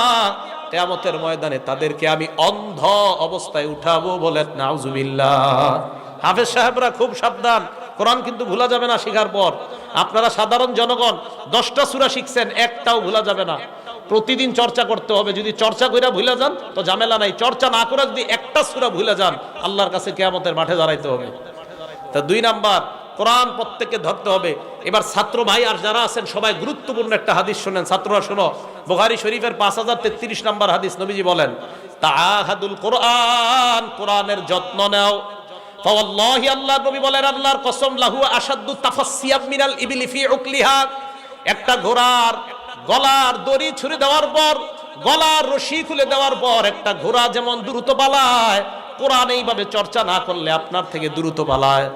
কিয়ামতের ময়দানে তাদেরকে আমি অন্ধ অবস্থায় উঠাবো। বলেন নাউজুবিল্লাহ। হাফেজ সাহেবরা খুব সাবধান, কোরআন কিন্তু ভুলা যাবে না শেখার পর। আপনারা সাধারণ জনগণ 10টা সূরা শিখছেন একটাও ভুলা যাবে না, প্রতিদিন চর্চা করতে হবে। যদি চর্চা কইরা ভুলে যান তো ঝামেলা নাই, চর্চা না করে যদি একটা সূরা ভুলে যান আল্লাহর কাছে কিয়ামতের মাঠে দাঁড়াইতে হবে। তা 2 নাম্বার কোরআন প্রত্যেককে ধরতে হবে। এবার ছাত্র ভাই আর যারা আছেন সবাই গুরুত্বপূর্ণ একটা হাদিস শুনেন, ছাত্ররা শুনো। বুখারী শরীফের 5033 নাম্বার হাদিস, নবীজি বলেন তাআহাদুল কোরআন, কোরআনের যত্ন নাও। ফাওয়াল্লাহি, আল্লাহ নবী বলেন আল্লাহর কসম, লাহু আশাদ্দু তাফাসসিয়াম মিনাল ইবলি ফি উকলিহা, একটা ঘোড়ার গলার দড়ি ছুঁড়ে দেওয়ার পর, গলার রশি খুলে দেওয়ার পর একটা ঘোড়া যেমন দ্রুত পালায়, কোরআন এইভাবে চর্চা না করলে আপনার থেকে দ্রুত পালায়।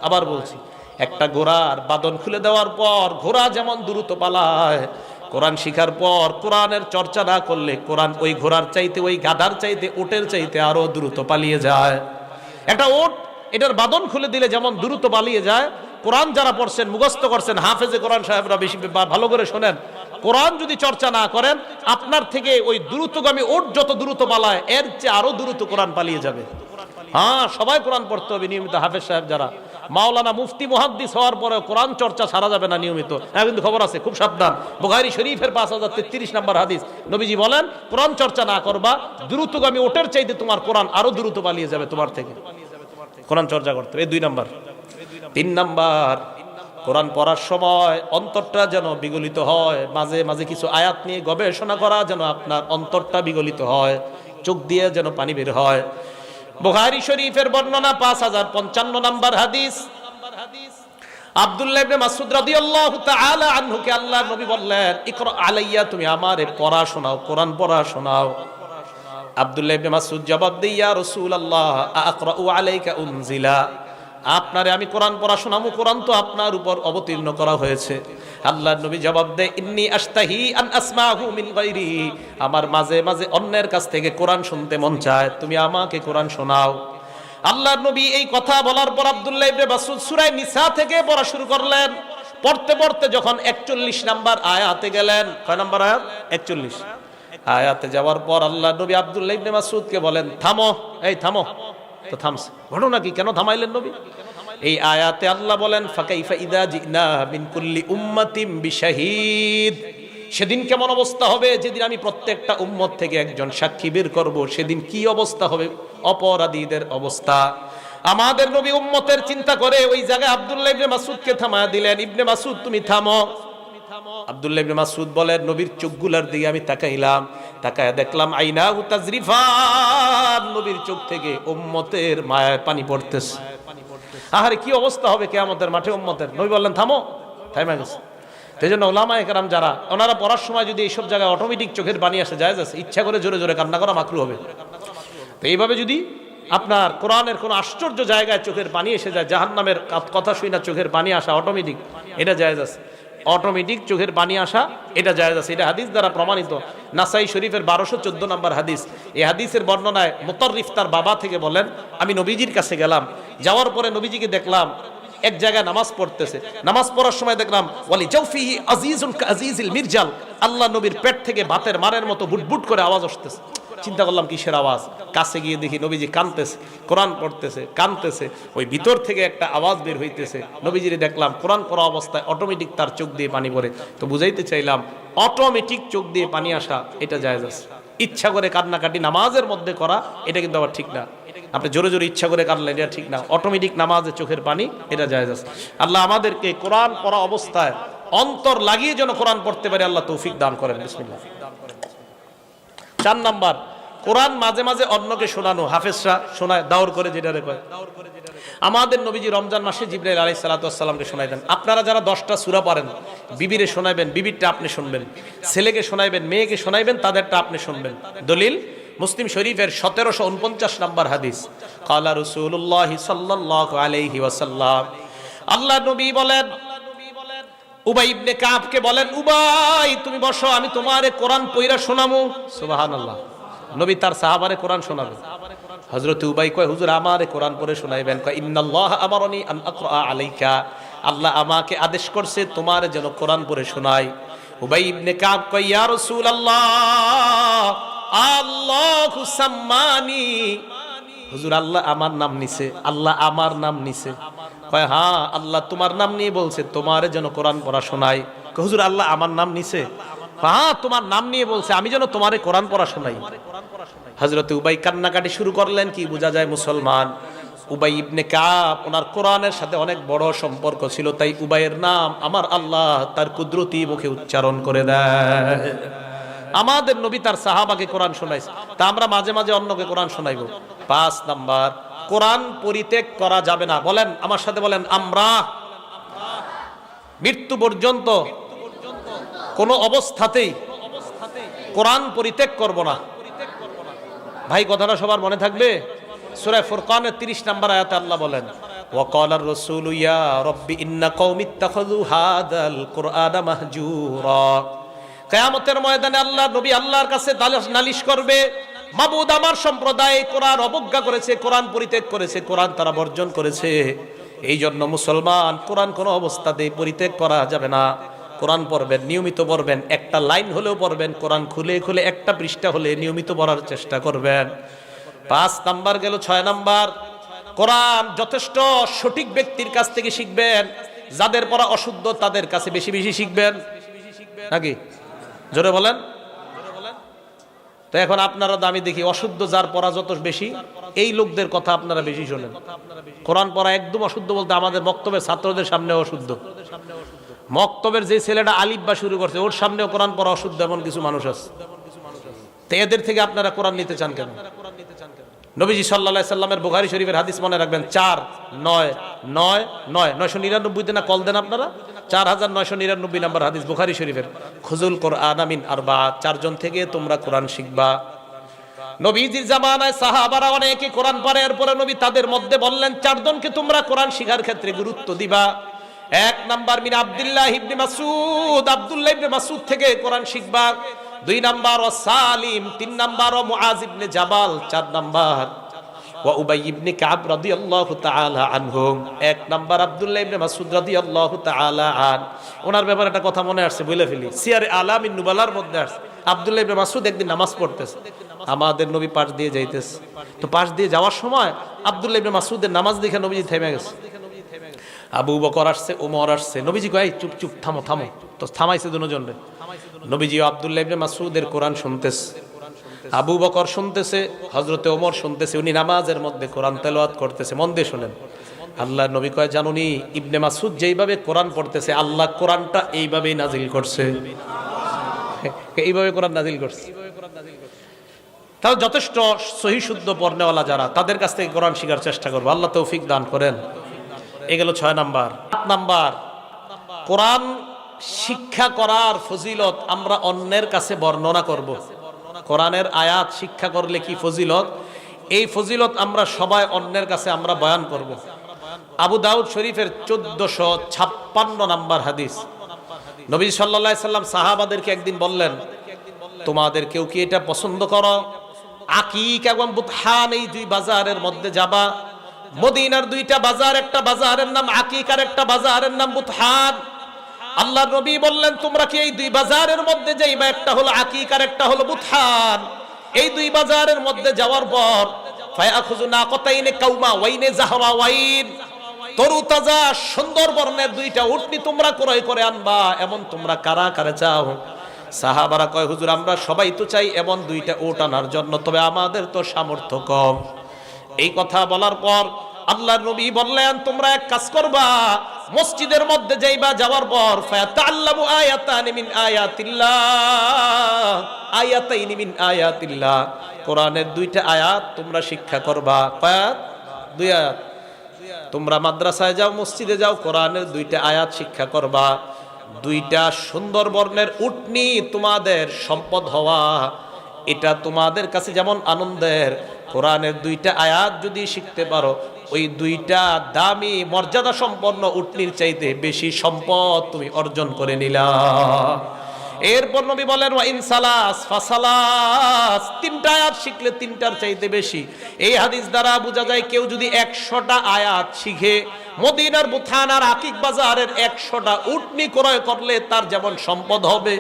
আবার বলছি, একটা ঘোড়ার বাদন খুলে দেওয়ার পর ঘোড়া যেমন দ্রুত পালায়, কোরআন শিখার পর কোরআনের চর্চা না করলে কোরআন ওই ঘোড়ার চাইতে, ওই গাধার চাইতে, উটের চাইতে আরো দ্রুত পালিয়ে যায়। একটা উট এটার বাদন খুলে দিলে যেমন দ্রুত পালিয়ে যায়, কোরআন যারা পড়ছেন মুখস্থ করছেন হাফেজে কোরআন সাহেবরা বেশি ভালো করে শোনেন, কোরআন যদি চর্চা না করেন আপনার থেকে ওই দ্রুতগামী উট যত দ্রুত পালায় এর চেয়ে আরো দ্রুত কোরআন পালিয়ে যাবে। হ্যাঁ, সবাই কোরআন পড়তে হবে নিয়মিত। হাফেজ সাহেব যারা মাওলানা মুফতি মুহাদ্দিস হওয়ার পরে কোরআন চর্চা ছাড়া যাবে না নিয়মিত। হ্যাঁ, কিন্তু খবর আছে, খুব সাবধান। বুখারী শরীফের 5033 নাম্বার হাদিস, নবীজি বলেন কোরআন চর্চা না করবা দ্রুতগামী ওটের চাইতে তোমার কোরআন আরো দ্রুত পালিয়ে যাবে তোমার থেকে। কোরআন চর্চা করতে হবে। 2 নাম্বার। 3 নাম্বার, কোরআন পড়ার সময় অন্তরটা যেন বিগলিত হয়। মাঝে মাঝে কিছু আয়াত নিয়ে গবেষণা করা যেন আপনার অন্তরটা বিগলিত হয়, চোখ দিয়ে যেন পানি বের হয়। বুখারী শরীফের বর্ণনা 5055 নাম্বার হাদিস, আব্দুল্লাহ ইবনে মাসউদ রাদিয়াল্লাহু তাআলা আনহুকে আল্লাহর নবী বললেন ইকরা আলাইয়া, তুমি আমারে পড়া শোনাও, কোরআন পড়া শোনাও। আব্দুল্লাহ ইবনে মাসউদ জবাব দেয় ইয়া রাসূলুল্লাহ আকরাউ আলাইকা উনজিলা, আপনারে আমি কোরআন পড়া শোনাবো, কোরআন তো আপনার উপর অবতীর্ণ করা হয়েছে। আল্লাহর নবী জবাব দেয় ইন্নী আশতাহি আন আসমাহু মিন গায়রি, আমার মাঝে মাঝে অন্যের কাছ থেকে কোরআন শুনতে মন চায়, তুমি আমাকে কোরআন শোনাও। আল্লাহর নবী এই কথা বলার পর আব্দুল্লাহ ইবনে মাসউদ সূরা নিসা থেকে পড়া শুরু করলেন। পড়তে পড়তে যখন 41 নাম্বার আয়াতে গেলেন, কয় নাম্বার আয়াত? 41 আয়াতে যাওয়ার পর আল্লাহর নবী আব্দুল্লাহ ইবনে মাসউদকে বলেন থামো, এই থামো। তো থামছে, ঘটনা কি, কেন থামাইলেন নবী? এই আয়াতে আল্লাহ বলেন ফাকাইফা ইদা জিনা মিন কুল্লি উম্মাতিন বিশাহিদ, সেদিন কেমন অবস্থা হবে যেদিন আমি প্রত্যেকটা উম্মত থেকে একজন সাক্ষী বের করব, সেদিন কি অবস্থা হবে অপরাধীদের অবস্থা। আমাদের নবী উম্মতের চিন্তা করে ওই জায়গায় আব্দুল্লাহ ইবনে মাসউদকে থামায়া দিলেন, ইবনে মাসউদ তুমি থামো। আব্দুল্লাহ ইবনে মাসউদ বলেন নবীর চোখগুলোর দিকে আমি তাকাইলাম, তাকায়া দেখলাম আইনাহু তাজরিফান, নবীর চোখ থেকে উম্মতের মায়ায় পানি পড়তেছে। আহারে কি অবস্থা হবে কিয়ামতের মাঠে উম্মতের। নবী বললেন থামো, থামে গেছে। সেই জন্য ওলামায়ে কেরাম যারা ওনারা পড়ার সময় যদি এইসব জায়গায় অটোমেটিক চোখের পানি আসে জায়েজ আছে, ইচ্ছা করে জোরে জোরে কান্না করা মাকরু হবে। তো এইভাবে যদি আপনার কোরআনের কোনো আশ্চর্য জায়গায় চোখের পানি এসে যায়, জাহান্নামের কথা শুই না চোখের পানি আসা অটোমেটিক, এটা জায়েজ আছে। অটোমেটিক চোখের পানি আসা এটা জায়েজ আছে, এটা হাদিস দ্বারা প্রমাণিত। নাসাই শরীফের 1214 নম্বর হাদিস। এই হাদিসের বর্ণনায় মুতাররিফ তার বাবা থেকে বলেন, আমি নবীজির কাছে গেলাম, যাওয়ার পরে নবীজিকে দেখলাম এক জায়গায় নামাজ পড়তেছে। নামাজ পড়ার সময় দেখলাম ওয়ালি জাওফিহি আজিজুন কাজিজিল মিরজাল, আল্লাহ নবীর পেট থেকে ভাতের মারের মতো বুটবুট করে আওয়াজ আসতেছে। চিন্তা করলাম কিসের আওয়াজ, কাছে গিয়ে দেখি নবীজি কাঁদতেছে, কোরআন পড়তেছে, কাঁদতেছে। ওই ভিতর থেকে একটা আওয়াজ বের হইতেছে। নবীজিরে দেখলাম কোরআন পড়া অবস্থায় অটোমেটিক তার চোখ দিয়ে পানি পড়ে। তো বুঝাইতে চাইলাম অটোমেটিক চোখ দিয়ে পানি আসা এটা জায়েজ আছে। ইচ্ছা করে কান্নাকাটি নামাজের মধ্যে করা এটা কিন্তু আবার ঠিক না। আপনি জোরে জোরে ইচ্ছা করে কাঁদলেন এটা ঠিক না। অটোমেটিক নামাজে চোখের পানি এটা জায়েজ আছে। আল্লাহ আমাদেরকে কোরআন পড়া অবস্থায় অন্তর লাগিয়ে যেন কোরআন পড়তে পারে আল্লাহ তৌফিক দান করেন। বিসমিল্লাহ। 4 নাম্বার, কোরআন মাঝে মাঝে অন্যকে শোনানো। হাফেজরা শোনায় দাওর করে, যেটা কয়। আমাদের নবীজি রমজান মাসে জিবরাইল আলাইহিস সালাতু ওয়াস সালামকে শোনাই দেন। আপনারা যারা 10টা সূরা পারেন, বিবিরে শোনাবেন, বিবিরটা আপনি শুনবেন। ছেলেকে শোনাইবেন, মেয়েকে শোনাইবেন, তাদেরটা আপনি শুনবেন। দলিল মুসলিম শরীফের 1749 নম্বর হাদিস। ক্বালা রাসূলুল্লাহ সাল্লাল্লাহু আলাইহি ওয়াসাল্লাম, আল্লাহ নবী বলেন, উবাই ইবনে কাবকে বলেন, উবাই তুমি বসো, আমি তোমারে কোরআন পড়া শোনামু। সুবহানাল্লাহ। নবী তার সাহাবারে কোরআন শোনাবে। হযরত উবাই কয়, হুজুর আমারে কোরআন পড়ে শোনাইবেন। কয়, ইন্নাল্লাহ আমারানি আন আকরা আলাইকা, আল্লাহ আমাকে আদেশ করছে তোমারে যেন কোরআন পড়ে শোনাই। উবাই ইবনে কাব কয়, ইয়া রাসূলুল্লাহ, আল্লাহু সাম্মানি, হুজুর আল্লাহ আমার নাম নিছে, আল্লাহ আমার নাম নিছে। কয়, হ্যাঁ আল্লাহ তোমার নাম নিয়ে বলছে তোমারে যেন কোরআন পড়া শোনাই। কয়, হুজুর আল্লাহ আমার নাম নিছে? হ্যাঁ তোমার নাম নিয়ে বলছে, আমি যেন তোমারে কোরআন পড়া শোনাই। হযরত উবাই কান্নাকাটি শুরু করলেন। কি বোঝা যায় মুসলমান? উবাই ইবনে কাব ওনার কোরআনের সাথে অনেক বড় সম্পর্ক ছিল, তাই উবাইয়ের নাম আমার আল্লাহ তার কুদরতি মুখে উচ্চারণ করে দেয়। আমাদের নবী তার সাহাবাকে কোরআন শোনাইছে, তা আমরা মাঝে মাঝে অন্যকে কোরআন শোনাইব। 5 নাম্বার, কোরআন পরিত্যাগ করা যাবে না। বলেন আমার সাথে, বলেন আমরা মৃত্যু পর্যন্ত কোনো অবস্থাতেই কোরআন পরিত্যাগ করব না। ভাই কথাটা সবার মনে থাকবে। সূরা ফুরকানের 30 নম্বর আয়াতে আল্লাহ বলেন, ওয়াকালার রাসূলু ইয়া রাব্বি ইন্না কওমি ইত্তাখাযু হাযাল কুরআনা মাহজুরা। কিয়ামতের ময়দানে আল্লাহ নবী আল্লাহর কাছে নালিশ করবে, মাবুদ আমার সম্প্রদায় কোরআন অবজ্ঞা করেছে, কোরআন পরিত্যাগ করেছে, কোরআন তারা বর্জন করেছে। এই জন্য মুসলমান কোরআন কোনো অবস্থাতেই পরিত্যাগ করা যাবে না। কোরআন পড়বেন, নিয়মিত পড়বেন, একটা লাইন হলেও পড়বেন, কোরআন খুলে খুলে একটা পৃষ্ঠা হলে নিয়মিত পড়ার চেষ্টা করবেন। 5 নাম্বার গেল। 6 নাম্বার, কোরআন যথেষ্ট সঠিক ব্যক্তির কাছ থেকে শিখবেন। যাদের পড়া অশুদ্ধ তাদের কাছে বেশি বেশি শিখবেন, নাকি? জোরে বলেন। তো এখন আপনারা তো আমি দেখি অশুদ্ধ যার পড়া যত বেশি, এই লোকদের কথা আপনারা বেশি শোনেন। কোরআন পড়া একদম অশুদ্ধ বলতে আমাদের মক্তবের ছাত্রদের সামনে অশুদ্ধ। মক্তবের যে ছেলেটা আলিফ বা শুরু করছে ওর সামনেও কোরআন পড়া অশুদ্ধ, এমন কিছু মানুষ আছে। তো এদের থেকে আপনারা কোরআন নিতে চান কেন? নবীজি সাল্লাল্লাহু আলাইহি সাল্লামের বুখারী শরীফের হাদিস মনে রাখবেন, 999 না কল দেন আপনারা, 4999 নম্বর হাদিস বুখারী শরীফের। খুজুল কোরআন মিন আরবা, 4 জন থেকে তোমরা কোরআন শিখবা। নবীজির জামানায় সাহাবারা অনেকে কোরআন পড়ে, এরপরে নবী তাদের মধ্যে বললেন 4 জনকে তোমরা কোরআন শিখার ক্ষেত্রে গুরুত্ব দিবা। 1 নাম্বার মিন আব্দুল্লাহ ইবনে মাসউদ, আব্দুল্লাহ ইবনে মাসউদ থেকে কোরআন শিখবা। 2 নাম্বার ও সালিম, 3 নাম্বার ও মুআজ ইবনে জাবাল, 4 নাম্বার ওয়া উবাই ইবনে কাব রাদিয়াল্লাহু তাআলা আনহুম। 1 নাম্বার আব্দুল্লাহ ইবনে মাসউদ রাদিয়াল্লাহু তাআলা আন। ওনার ব্যাপারে একটা কথা মনে আসছে, বলে ফেলি। সিয়ারে আলামিন নুবালার মধ্যে আসছে, আব্দুল্লাহ ইবনে মাসউদ একদিন নামাজ পড়তেছে, আমাদের নবী পাশ দিয়ে যাইতেছে। তো পাশ দিয়ে যাওয়ার সময় আব্দুল্লাহ ইবনে মাসউদের নামাজ দেখে নবীজি থেমে গেছে। আবু বকর আসছে, ওমর আসছে, নবীজি কয় চুপ চুপ থামো থামো। তো থামাইছে দুজনে। নবীজি আব্দুল্লাহ ইবনে মাসউদের কোরআন শুনতেছে, আবু বকর শুনতেছে, হযরতে ওমর শুনতেছে। উনি নামাজের মধ্যে কোরআন তেলাওয়াত করতেছে, মন দিয়ে শুনেন। আল্লাহ নবী কয়, জানুনি ইবনে মাসউদ যেইভাবে কোরআন পড়তেছে আল্লাহ কোরআনটা এইভাবেই নাজিল করছে, এইভাবে কোরআন নাজিল করছে। তাহলে যথেষ্ট সহি শুদ্ধ পড়নেওয়ালা যারা, তাদের কাছ থেকে কোরআন শিখার চেষ্টা করবো। আল্লাহ তৌফিক দান করেন। এ গেল 6 নাম্বার। 7 নাম্বার, কোরআন শিক্ষা করার ফজিলত আমরা অন্যের কাছে বর্ণনা করব। কোরআনের আয়াত শিক্ষা করলে কি ফজিলত, এই ফজিলত আমরা সবাই অন্যের কাছে আমরা বয়ান করব। আবু দাউদ শরীফের 1456 নাম্বার হাদিস। নবী সাল্লাল্লাহু আলাইহি সাল্লাম সাহাবাদেরকে একদিন বললেন, তোমাদের কেউ কি এটা পছন্দ করো, আকিক এবং বুতহান এই দুই বাজারের মধ্যে যাবা? মদিনার দুইটা বাজার, একটা বাজারের নাম আকিক আর একটা বাজারের নাম বুতহান। আল্লাহর নবী বললেন, তোমরা কি এই দুই বাজারের মধ্যে যাইবা? একটা হলো আকিক আর একটা হলো বুতহান। এই দুই বাজারের মধ্যে যাওয়ার পর ফায়াখুযু নাকাতাইনি কাউমা ওয়াইনে জাহরাওয়াইন, তরুতাজা সুন্দর বর্ণের দুইটা উটনি তোমরা ক্রয় করে আনবা। এমন তোমরা কারা কারা চাও? সাহাবারা কয়, হুজুর আমরা সবাই তো চাই এমন দুইটা উট আনার জন্য, তবে আমাদের তো সামর্থ্য কম। এই কথা বলার পর আল্লাহর নবী বললেন, তোমরা এক কাজ করবা, মসজিদের মধ্যে যাইবা, যাওয়ার পর ফায়াতাআল্লামু আয়াতানি মিন আয়াতিল্লাহ, আয়াতাইনি মিন আয়াতিল্লাহ, কোরআনের দুইটা আয়াত তোমরা শিক্ষা করবা। কয়াত? দুই আয়াত। তোমরা মাদ্রাসায় যাও, মসজিদে যাও, কোরআনের দুইটা আয়াত শিক্ষা করবা। দুইটা সুন্দর বর্ণের উটনি তোমাদের সম্পদ হওয়া, এটা তোমাদের কাছে যেমন আনন্দের। কোরআনের দুইটা আয়াত যদি শিখতে পারো, ওই দুইটা দামি মর্যাদা সম্পন্ন উটনির চাইতে বেশি সম্পদ তুমি অর্জন করে নিলা। এরপর নবী বলেন, ওয়া ইনসালাস ফাসালাস, তিনটা আয়াত শিখলে তিনটার চাইতে বেশি। এই হাদিস দ্বারা বোঝা যায়, কেউ যদি 100টা আয়াত শিখে, মদিনার বুতহান আর আকিক বাজারের 100টা উটনি ক্রয় করলে তার যেমন সম্পদ হবে,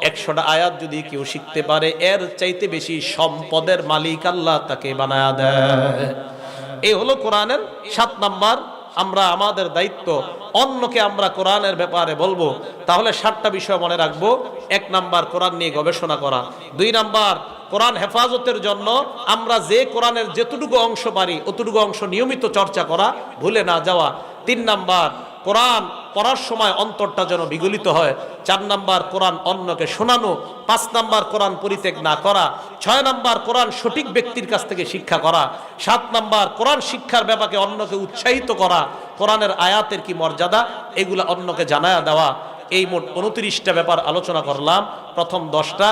100টা আয়াত যদি কেউ শিখতে পারে, এর চাইতে বেশি সম্পদের মালিক আল্লাহ তাকে বানায়া দেয়। এই হলো কোরআনের 7 নাম্বার। আমরা আমাদের দায়িত্ব, অন্যকে আমরা কোরআনের ব্যাপারে বলবো, তাহলে 7টা বিষয় মনে রাখবো। 1 নাম্বার, কোরআন নিয়ে গবেষণা করা। 2 নাম্বার, কোরআন হেফাজতের জন্য আমরা যে কোরআনের যেতটুকু অংশ পারি অতটুকু অংশ নিয়মিত চর্চা করা, ভুলে না যাওয়া। 3 নাম্বার, কোরআন পড়ার সময় অন্তরটা যেন বিগলিত হয়। 4 নাম্বার, কোরআন অন্যকে শোনানো। 5 নাম্বার, কোরআন পরিত্যাগ না করা। 6 নাম্বার, কোরআন সঠিক ব্যক্তির কাছ থেকে শিক্ষা করা। 7 নাম্বার, কোরআন শিক্ষার ব্যাপারে অন্যকে উৎসাহিত করা। কোরআনের আয়াতের কি মর্যাদা, এগুলা অন্যকে জানায়া দেওয়া। এই মোট 29টা ব্যাপার আলোচনা করলাম। প্রথম 10টা,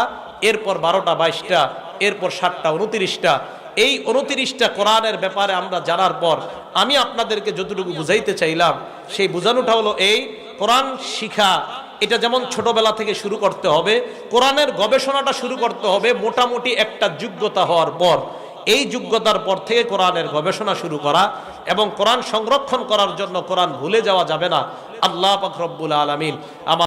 এরপর 12টা 22টা, এরপর 7টা 29টা। এই 29টা কোরআনের ব্যাপারে আমরা জানার পর আমি আপনাদেরকে যতটুকু বুঝাইতে চাইলাম, সেই বোঝানোটা হলো এই, কোরআন শিখা এটা যেমন ছোটবেলা থেকে শুরু করতে হবে, কোরআনের গবেষণাটা শুরু করতে হবে মোটামুটি একটা যোগ্যতা হওয়ার পর। এই যোগ্যতার পর থেকে কোরআনের গবেষণা শুরু করা, এবং কোরআন সংরক্ষণ করার জন্য কোরআন ভুলে যাওয়া যাবে না। আল্লাহ পাক রব্বুল আলামিন